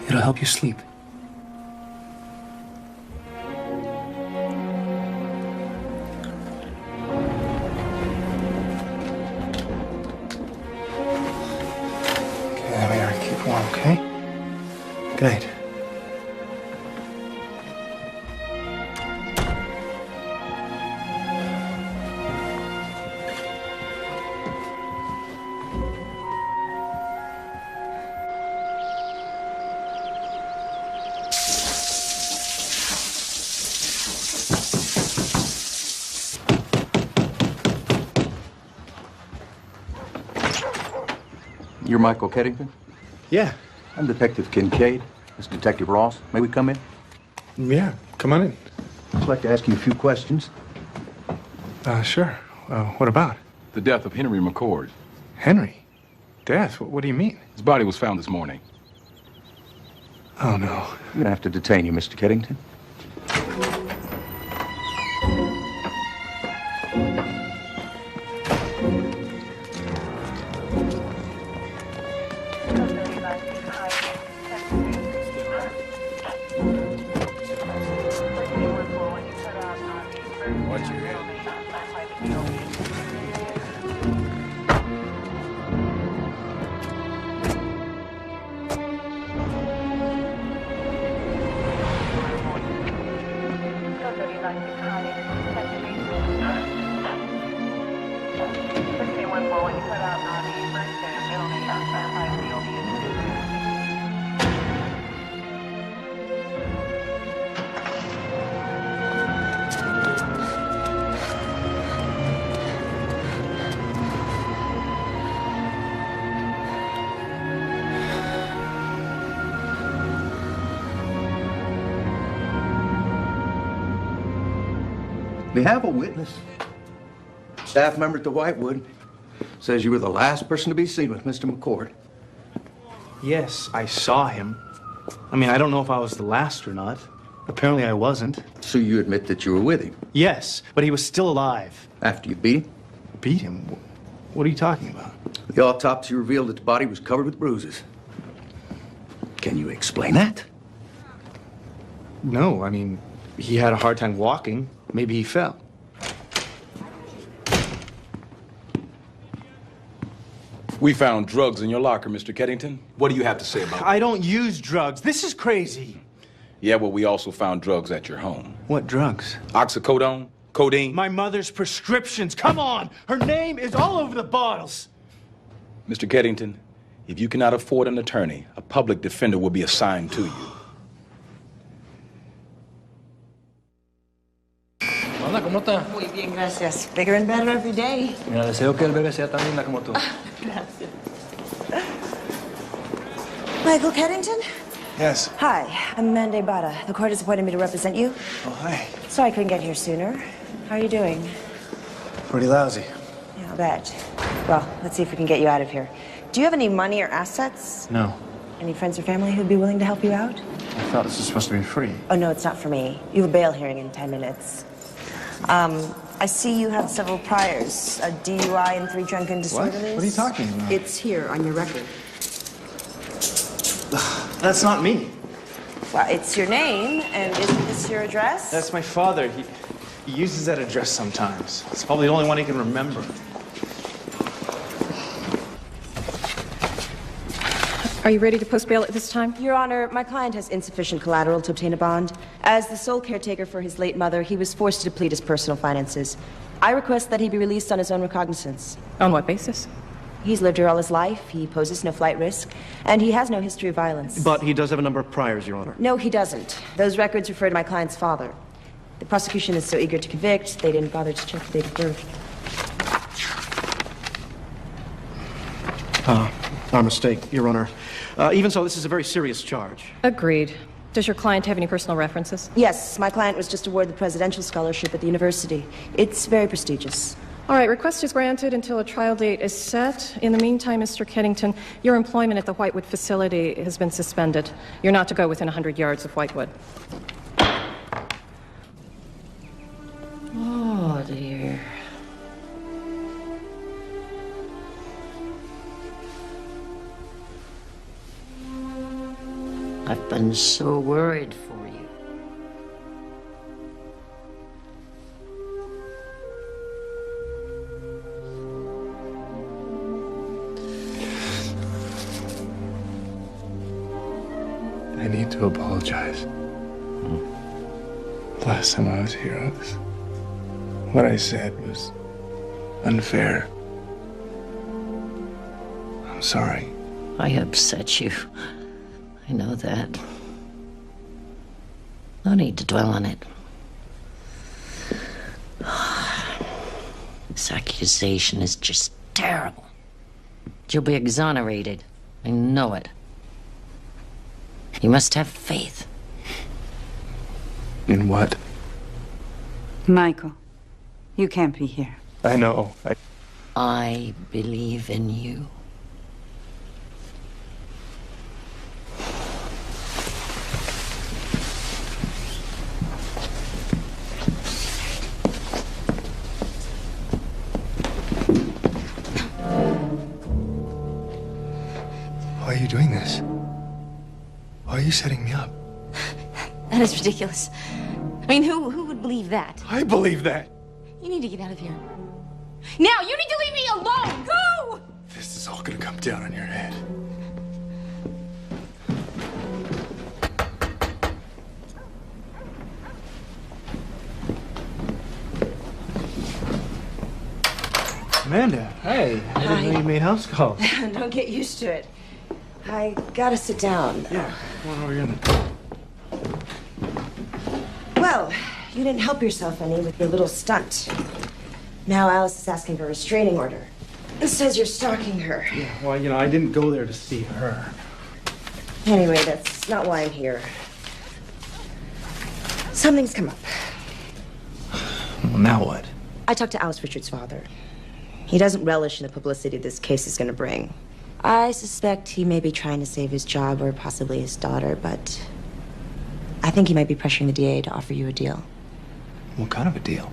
It'll help you sleep. Okay, there we are. Keep warm, okay? Good night. You're Michael Keddington? Yeah. I'm Detective Kincaid. This is Detective Ross. May we come in? Yeah, come on in. I'd like to ask you a few questions. Sure. What about? The death of Henry McCord. Henry? Death? What do you mean? His body was found this morning. Oh, no. I'm gonna have to detain you, Mr. Keddington. Watch your head. We have a witness. Staff member at the Whitewood says you were the last person to be seen with Mr. McCord. Yes, I saw him. I mean, I don't know if I was the last or not. Apparently I wasn't. So you admit that you were with him? Yes, but he was still alive. After you beat him? Beat him? What are you talking about? The autopsy revealed that the body was covered with bruises. Can you explain that? No, I mean, he had a hard time walking. Maybe he fell. We found drugs in your locker, Mr. Keddington. What do you have to say about it? I don't use drugs. This is crazy. Yeah, well, we also found drugs at your home. What drugs? Oxycodone, codeine. My mother's prescriptions. Come on! Her name is all over the bottles. Mr. Keddington, if you cannot afford an attorney, a public defender will be assigned to you. Hola, ¿cómo está? Muy bien, gracias. Bigger and better every day. Mira, deseo que el bebé sea tan linda como tú. Gracias. Michael Keddington? Yes. Hi, I'm Amanda Ibarra. The court has appointed me to represent you. Oh, hi. Sorry I couldn't get here sooner. How are you doing? Pretty lousy. Yeah, I'll bet. Well, let's see if we can get you out of here. Do you have any money or assets? No. Any friends or family who'd be willing to help you out? I thought this was supposed to be free. Oh, no, it's not for me. You have a bail hearing in 10 minutes. I see you have several priors. A DUI and 3 drunken disorderlies. What are you talking about? It's here on your record. That's not me. Well, it's your name, and isn't this your address? That's my father. He uses that address sometimes. It's probably the only one he can remember. Are you ready to post bail at this time? Your Honor, my client has insufficient collateral to obtain a bond. As the sole caretaker for his late mother, he was forced to deplete his personal finances. I request that he be released on his own recognizance. On what basis? He's lived here all his life, he poses no flight risk, and he has no history of violence. But he does have a number of priors, Your Honor. No, he doesn't. Those records refer to my client's father. The prosecution is so eager to convict, they didn't bother to check the date of birth. Our mistake, Your Honor. Even so, this is a very serious charge. Agreed. Does your client have any personal references? Yes, my client was just awarded the presidential scholarship at the university. It's very prestigious. All right, request is granted until a trial date is set. In the meantime, Mr. Keddington, your employment at the Whitewood facility has been suspended. You're not to go within 100 yards of Whitewood. Oh, dear. I've been so worried for you. I need to apologize. Last time I was here, what I said was unfair. I'm sorry. I upset you. I know that. No need to dwell on it. This accusation is just terrible. You'll be exonerated. I know it. You must have faith. In what? Michael, you can't be here. I know. I believe in you. Why are you doing this? Why are you setting me up? That is ridiculous. I mean, who would believe that? I believe that. You need to get out of here. Now, you need to leave me alone! Go! This is all gonna come down on your head. Amanda, hey. I didn't know you made house calls. Don't get used to it. I gotta sit down. Yeah, come on over here. Well, you didn't help yourself any with your little stunt. Now Alice is asking for a restraining order. It says you're stalking her. Yeah, well, you know, I didn't go there to see her. Anyway, that's not why I'm here. Something's come up. Well, now what? I talked to Alice Richards' father. He doesn't relish in the publicity this case is going to bring. I suspect he may be trying to save his job or possibly his daughter, but I think he might be pressuring the DA to offer you a deal. What kind of a deal?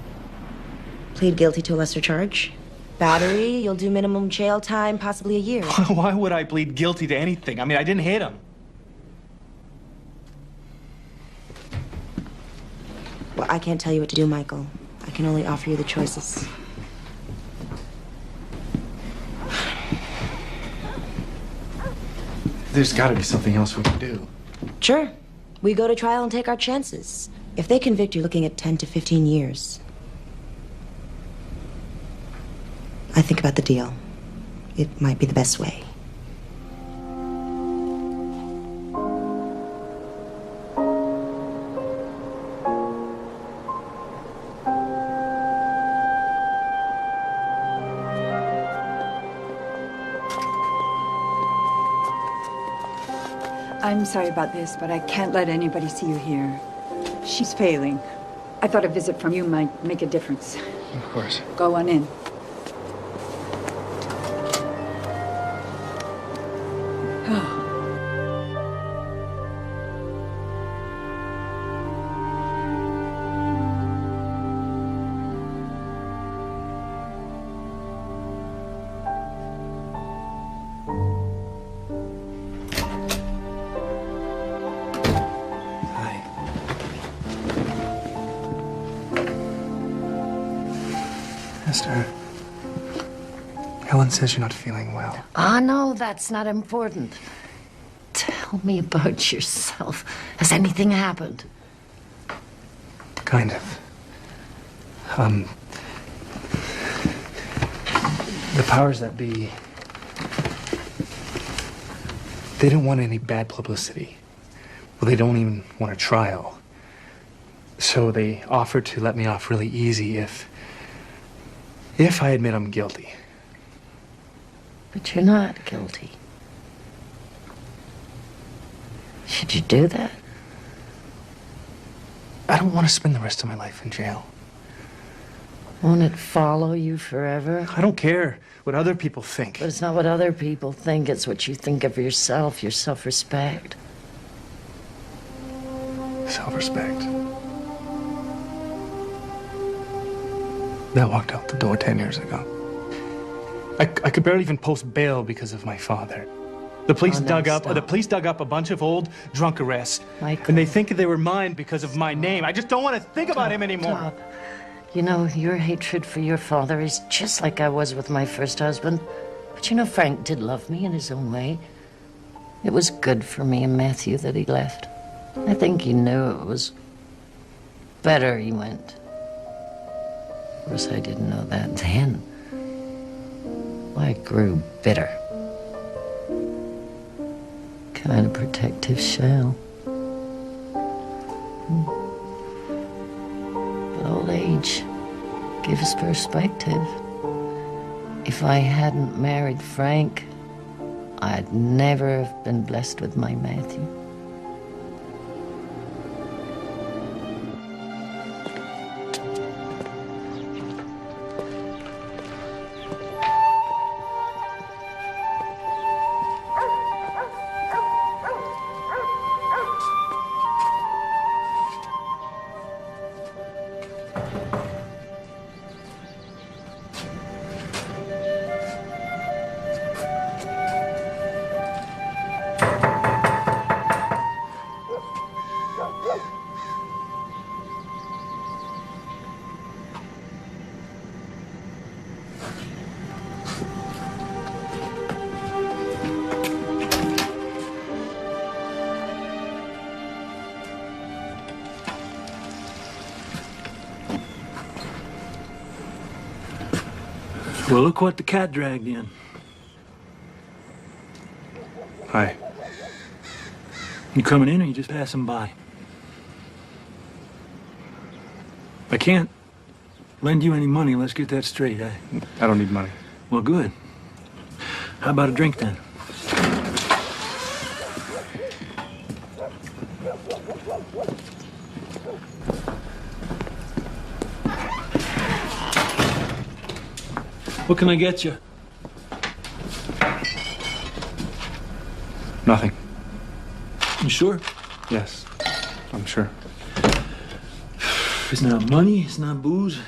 Plead guilty to a lesser charge. Battery, you'll do minimum jail time, possibly a year. Why would I plead guilty to anything? I mean, I didn't hit him. Well, I can't tell you what to do, Michael. I can only offer you the choices. There's got to be something else we can do. Sure. We go to trial and take our chances. If they convict, you're looking at 10 to 15 years. I think about the deal. It might be the best way. I'm sorry about this, but I can't let anybody see you here. She's failing. I thought a visit from you might make a difference. Of course. Go on in. Esther, Helen says you're not feeling well. Ah, no, that's not important. Tell me about yourself. Has anything happened? Kind of. The powers that be, they don't want any bad publicity. Well, they don't even want a trial. So they offered to let me off really easy if I admit I'm guilty. But you're not guilty. Should you do that? I don't want to spend the rest of my life in jail. Won't it follow you forever? I don't care what other people think. But it's not what other people think, it's what you think of yourself, your self-respect. Self-respect. That walked out the door 10 years ago. I could barely even post bail because of my father. The police dug up a bunch of old drunk arrests, and they think they were mine because of my name. I just don't want to think about him anymore. Stop. You know, your hatred for your father is just like I was with my first husband. But you know, Frank did love me in his own way. It was good for me and Matthew that he left. I think he knew it was better he went. Of course, I didn't know that then. I grew bitter. Kind of protective shell. But old age gives perspective. If I hadn't married Frank, I'd never have been blessed with my Matthew. Well, look what the cat dragged in. Hi. You coming in or you just passing by? I can't lend you any money. Let's get that straight. I don't need money. Well, good. How about a drink then? What can I get you? Nothing. You sure? Yes, I'm sure. It's not money, it's not booze.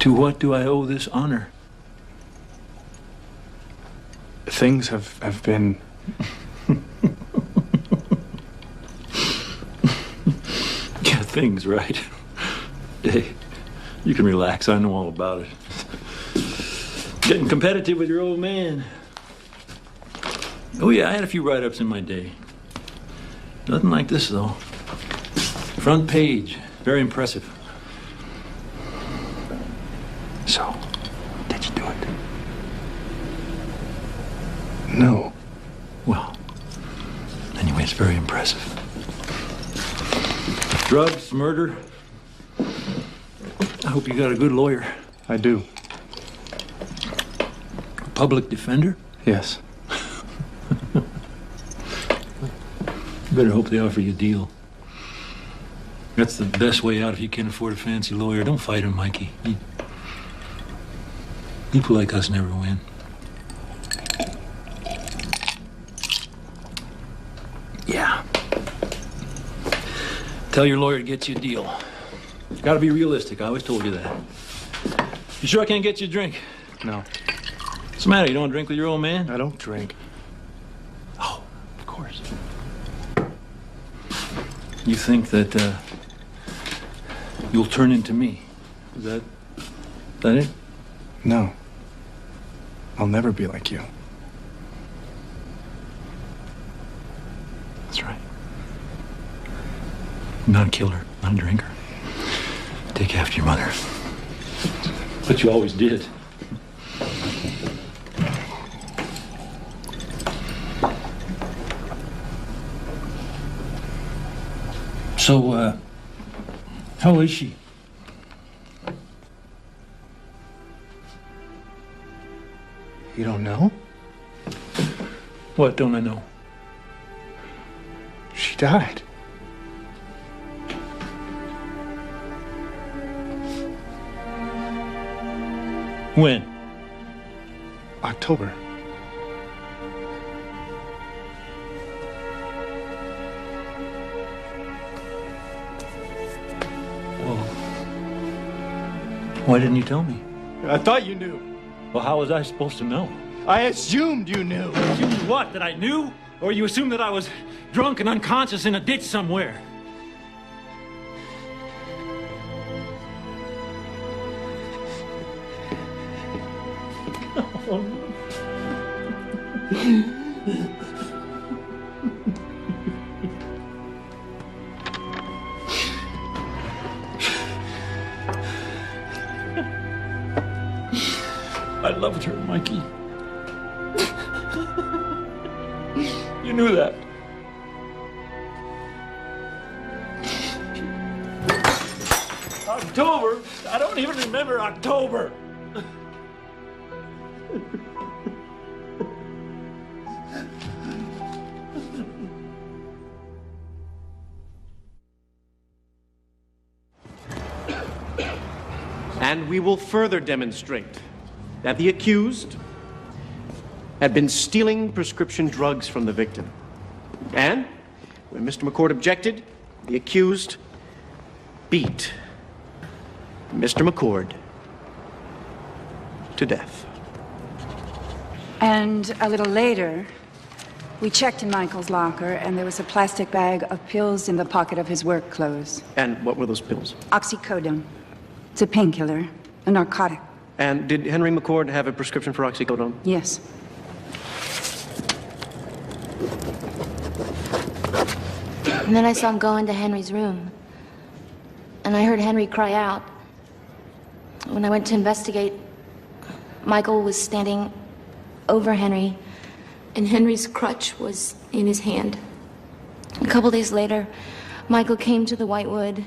To what do I owe this honor? Things have been... Yeah, things, right? Hey, you can relax. I know all about it. Getting competitive with your old man. Oh, yeah, I had a few write-ups in my day. Nothing like this, though. Front page. Very impressive. So, did you do it? No. Well, anyway, it's very impressive. Drugs, murder. I hope you got a good lawyer. I do. A public defender? Yes. You better hope they offer you a deal. That's the best way out if you can't afford a fancy lawyer. Don't fight him, Mikey. People like us never win. Yeah. Tell your lawyer to get you a deal. Gotta be realistic. I always told you that. You sure I can't get you a drink? No. What's the matter? You don't want to drink with your old man? I don't drink. Oh, of course. You think that you'll turn into me? Is that it? No. I'll never be like you. That's right. Not a killer, not a drinker. Take after your mother. But you always did. So, how is she? You don't know? What don't I know? She died. When? October. Why didn't you tell me? I thought you knew. Well, how was I supposed to know? I assumed you knew. Assumed what? That I knew? Or you assumed that I was drunk and unconscious in a ditch somewhere? I loved her, Mikey. You knew that. October? I don't even remember October. And we will further demonstrate that the accused had been stealing prescription drugs from the victim. And when Mr. McCord objected, the accused beat Mr. McCord to death. And a little later, we checked in Michael's locker, and there was a plastic bag of pills in the pocket of his work clothes. And what were those pills? Oxycodone. It's a painkiller, a narcotic. And did Henry McCord have a prescription for oxycodone? Yes. And then I saw him go into Henry's room. And I heard Henry cry out. When I went to investigate, Michael was standing over Henry, and Henry's crutch was in his hand. A couple days later, Michael came to the Whitewood,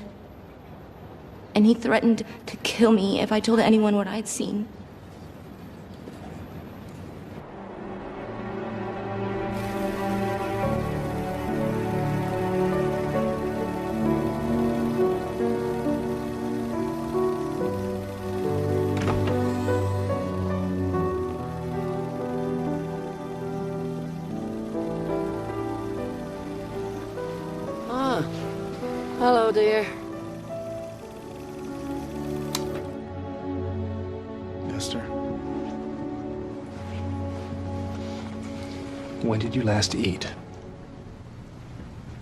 and he threatened to kill me if I told anyone what I'd seen. Hello, dear. Esther. When did you last eat?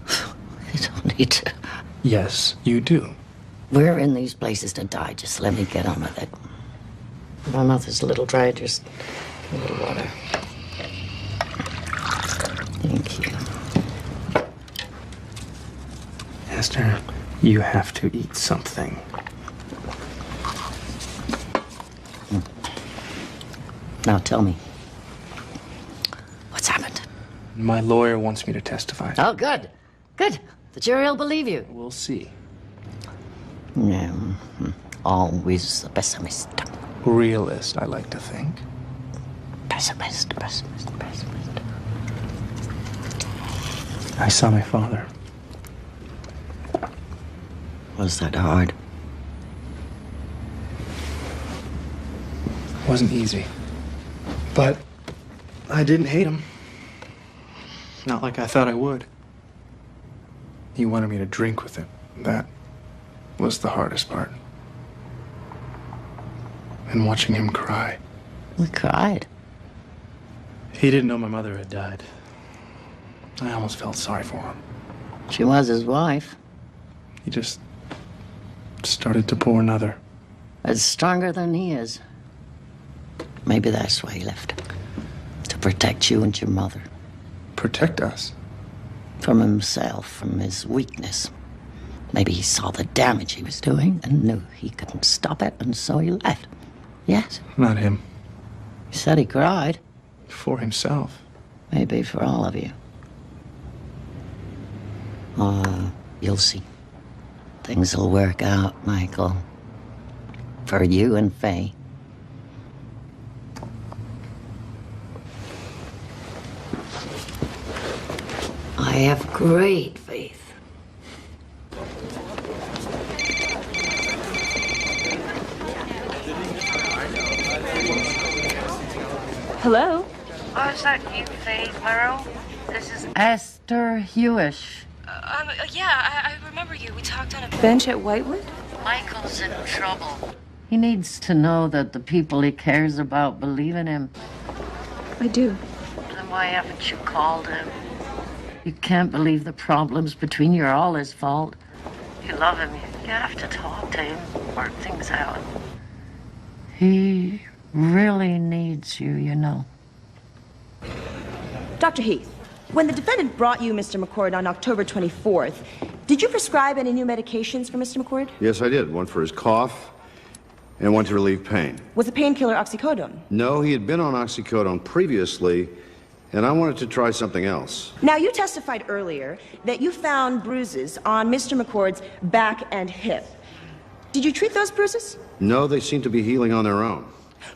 You don't need to. Yes, you do. We're in these places to die. Just let me get on with it. My mouth is a little dry. Just a little water. Thank you. Esther, you have to eat something. Now tell me, what's happened? My lawyer wants me to testify. Oh, good. Good. The jury will believe you. We'll see. Yeah, always a pessimist. Realist, I like to think. Pessimist. I saw my father. Was that hard? Wasn't easy. But I didn't hate him. Not like I thought I would. He wanted me to drink with him. That was the hardest part. And watching him cry. We cried. He didn't know my mother had died. I almost felt sorry for him. She was his wife. He just started to pour another. It's stronger than he is. Maybe that's why he left. To protect you and your mother. Protect us? From himself, from his weakness. Maybe he saw the damage he was doing and knew he couldn't stop it, and so he left. Yes? Not him. He said he cried. For himself. Maybe for all of you. You'll see. Things will work out, Michael. For you and Faye. I have great faith. Hello? Oh, is that you, Faye Burrow? This is Esther Hewish. Yeah, I remember you. We talked on a Bench at Whitewood? Michael's in trouble. He needs to know that the people he cares about believe in him. I do. Then why haven't you called him? You can't believe the problems between you are all his fault. You love him. You have to talk to him, work things out. He really needs you, you know. Dr. Heath, when the defendant brought you Mr. McCord on October 24th, did you prescribe any new medications for Mr. McCord? Yes, I did. One for his cough and one to relieve pain. Was the painkiller oxycodone? No, he had been on oxycodone previously, and I wanted to try something else. Now, you testified earlier that you found bruises on Mr. McCord's back and hip. Did you treat those bruises? No, they seem to be healing on their own.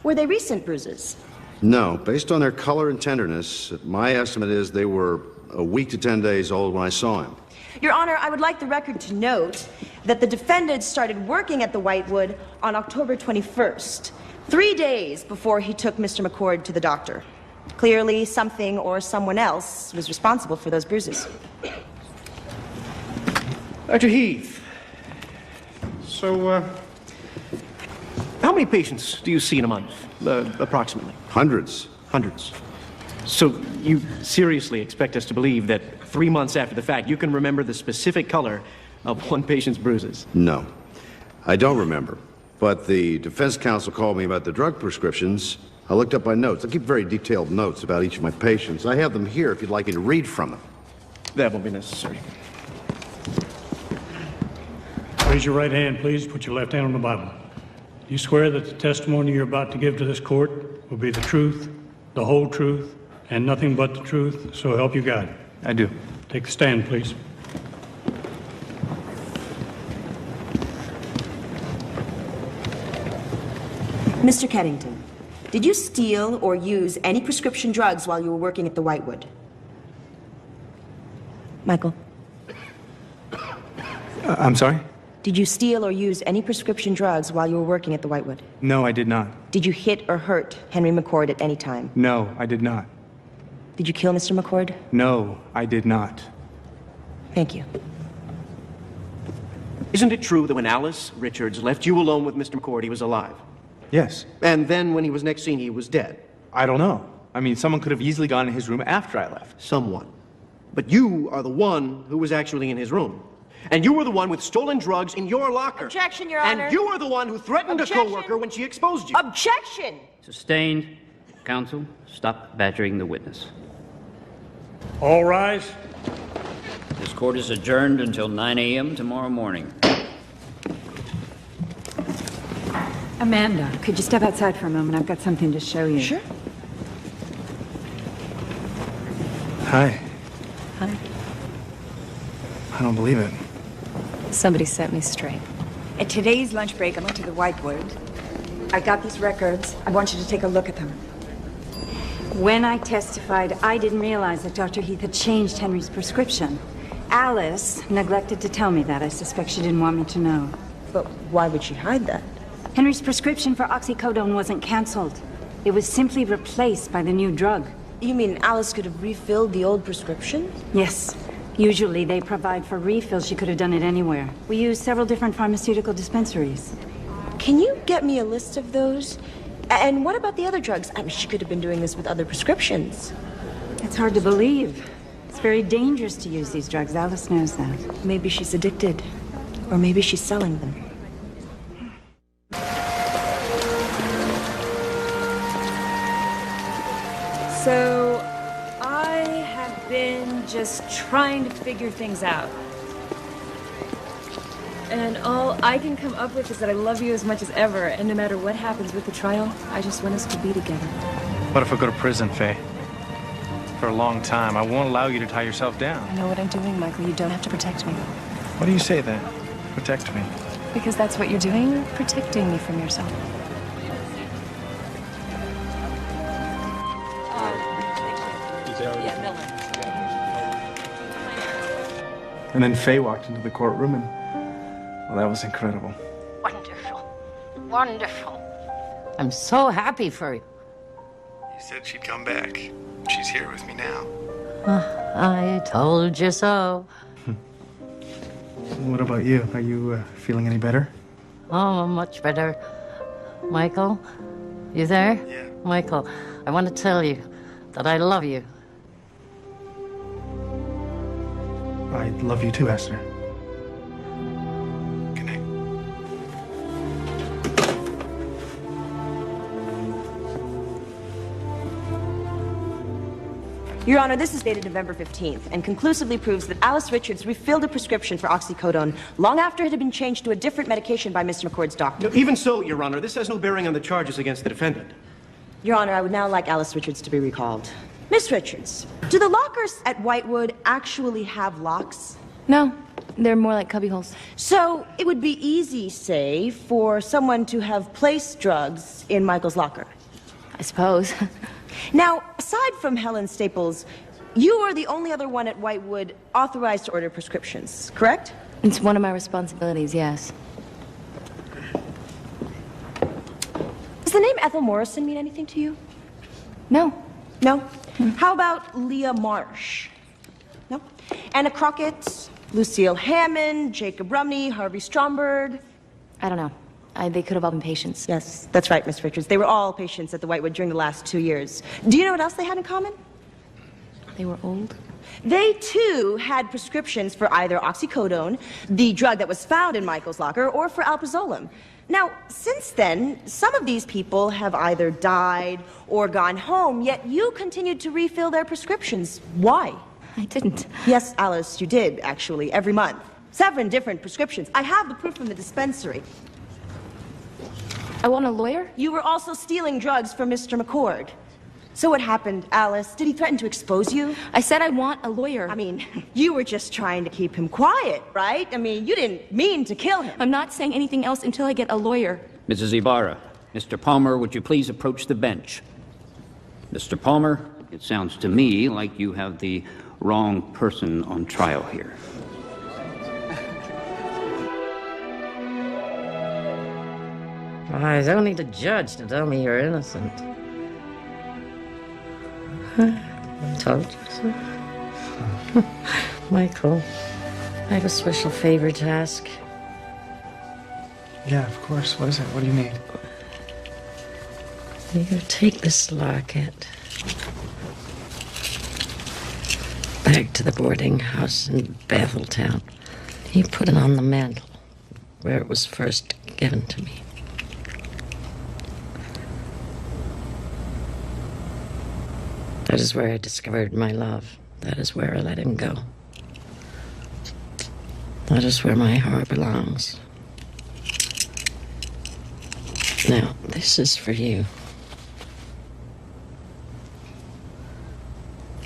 Were they recent bruises? No, based on their color and tenderness, my estimate is they were a week to 10 days old when I saw him. Your Honor, I would like the record to note that the defendant started working at the Whitewood on October 21st, 3 days before he took Mr. McCord to the doctor. Clearly, something or someone else was responsible for those bruises. Dr. Heath, so, how many patients do you see in a month, approximately? Hundreds. Hundreds. So you seriously expect us to believe that 3 months after the fact, you can remember the specific color of one patient's bruises? No, I don't remember. But the defense counsel called me about the drug prescriptions. I looked up my notes. I keep very detailed notes about each of my patients. I have them here if you'd like me to read from them. That won't be necessary. Raise your right hand, please. Put your left hand on the Bible. Do you swear that the testimony you're about to give to this court will be the truth, the whole truth, and nothing but the truth, so help you God? I do. Take the stand, please. Mr. Keddington, did you steal or use any prescription drugs while you were working at the Whitewood? Michael? I'm sorry? Did you steal or use any prescription drugs while you were working at the Whitewood? No, I did not. Did you hit or hurt Henry McCord at any time? No, I did not. Did you kill Mr. McCord? No, I did not. Thank you. Isn't it true that when Alice Richards left you alone with Mr. McCord, he was alive? Yes. And then when he was next seen, he was dead? I don't know. I mean, someone could have easily gone in his room after I left. Someone. But you are the one who was actually in his room. And you were the one with stolen drugs in your locker. Objection, Your Honor. And you are the one who threatened a coworker when she exposed you. Objection! Sustained. Counsel, stop badgering the witness. All rise. This court is adjourned until 9 a.m. tomorrow morning. Amanda, could you step outside for a moment? I've got something to show you. Sure. Hi. Hi. I don't believe it. Somebody set me straight. At today's lunch break, I went to the Whitewood. I got these records. I want you to take a look at them. When I testified, I didn't realize that Dr. Heath had changed Henry's prescription. Alice neglected to tell me that. I suspect she didn't want me to know. But why would she hide that? Henry's prescription for oxycodone wasn't canceled. It was simply replaced by the new drug. You mean Alice could have refilled the old prescription? Yes. Usually they provide for refills. She could have done it anywhere. We use several different pharmaceutical dispensaries. Can you get me a list of those? And what about the other drugs? I mean, she could have been doing this with other prescriptions. It's hard to believe. It's very dangerous to use these drugs. Alice knows that. Maybe she's addicted. Or maybe she's selling them. So, I have been just trying to figure things out. And all I can come up with is that I love you as much as ever, and no matter what happens with the trial, I just want us to be together. What if I go to prison, Faye? For a long time. I won't allow you to tie yourself down. I know what I'm doing, Michael. You don't have to protect me. What do you say then? Protect me. Because that's what you're doing. You're protecting me from yourself. And then Faye walked into the courtroom, and, well, that was incredible. Wonderful. Wonderful. I'm so happy for you. You said she'd come back. She's here with me now. I told you so. What about you? Are you feeling any better? Oh, much better. Michael, you there? Yeah. Michael, I want to tell you that I love you. I love you too, Esther. Your Honor, this is dated November 15th and conclusively proves that Alice Richards refilled a prescription for oxycodone long after it had been changed to a different medication by Mr. McCord's doctor. No, even so, Your Honor, this has no bearing on the charges against the defendant. Your Honor, I would now like Alice Richards to be recalled. Miss Richards, do the lockers at Whitewood actually have locks? No, they're more like cubby holes. So it would be easy, say, for someone to have placed drugs in Michael's locker? I suppose. Now, aside from Helen Staples, you are the only other one at Whitewood authorized to order prescriptions, correct? It's one of my responsibilities, yes. Does the name Ethel Morrison mean anything to you? No. No? How about Leah Marsh? No? Anna Crockett, Lucille Hammond, Jacob Rumney, Harvey Stromberg? I don't know. They could have all been patients. Yes, that's right, Miss Richards. They were all patients at the Whitewood during the last 2 years. Do you know what else they had in common? They were old? They, too, had prescriptions for either oxycodone, the drug that was found in Michael's locker, or for alprazolam. Now, since then, some of these people have either died or gone home, yet you continued to refill their prescriptions. Why? I didn't. Yes, Alice, you did, actually, every month. 7 different prescriptions. I have the proof from the dispensary. I want a lawyer? You were also stealing drugs from Mr. McCord. So what happened, Alice? Did he threaten to expose you? I said I want a lawyer. I mean, you were just trying to keep him quiet, right? I mean, you didn't mean to kill him. I'm not saying anything else until I get a lawyer. Mrs. Ibarra, Mr. Palmer, would you please approach the bench? Mr. Palmer, it sounds to me like you have the wrong person on trial here. I don't need a judge to tell me you're innocent. Told you so. Michael, I have a special favor to ask. Yeah, of course. What is it? What do you need? You take this locket back to the boarding house in Betheltown. You put it on the mantel where it was first given to me. That is where I discovered my love. That is where I let him go. That is where my heart belongs. Now, this is for you.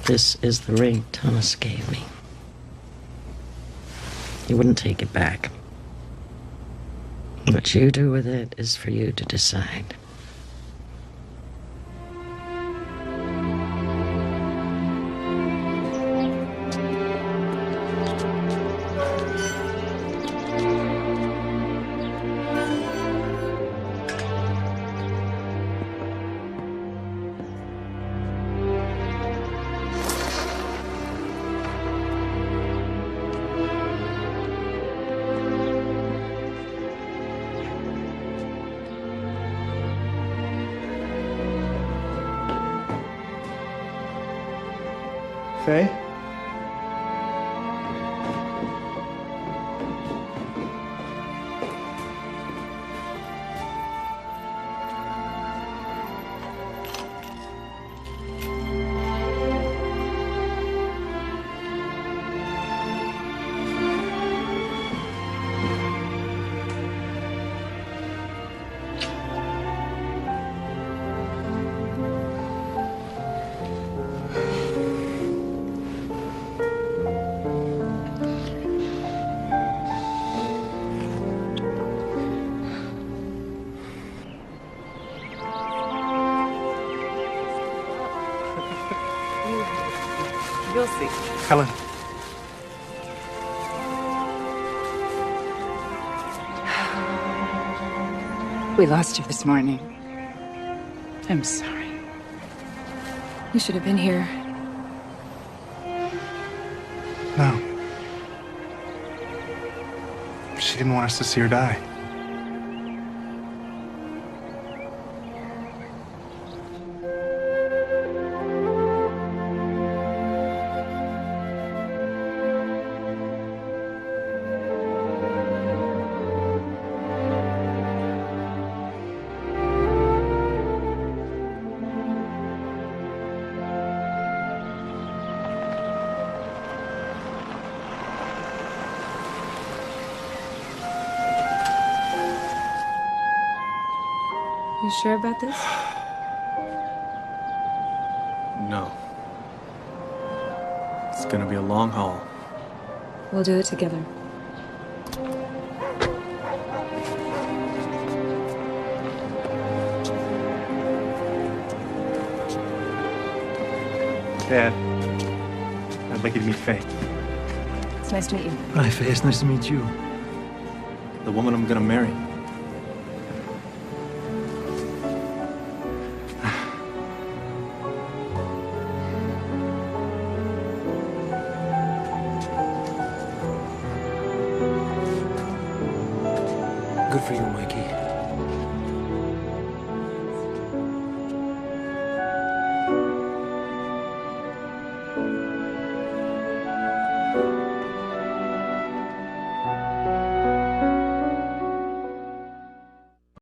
This is the ring Thomas gave me. He wouldn't take it back. What you do with it is for you to decide. Faye? You'll see. Helen. We lost you this morning. I'm sorry. You should have been here. No. She didn't want us to see her die. You sure about this? No. It's gonna be a long haul. We'll do it together. Dad, I'd like you to meet Faye. It's nice to meet you. Hi, Faye. It's nice to meet you. The woman I'm gonna marry. Good for you, Mikey.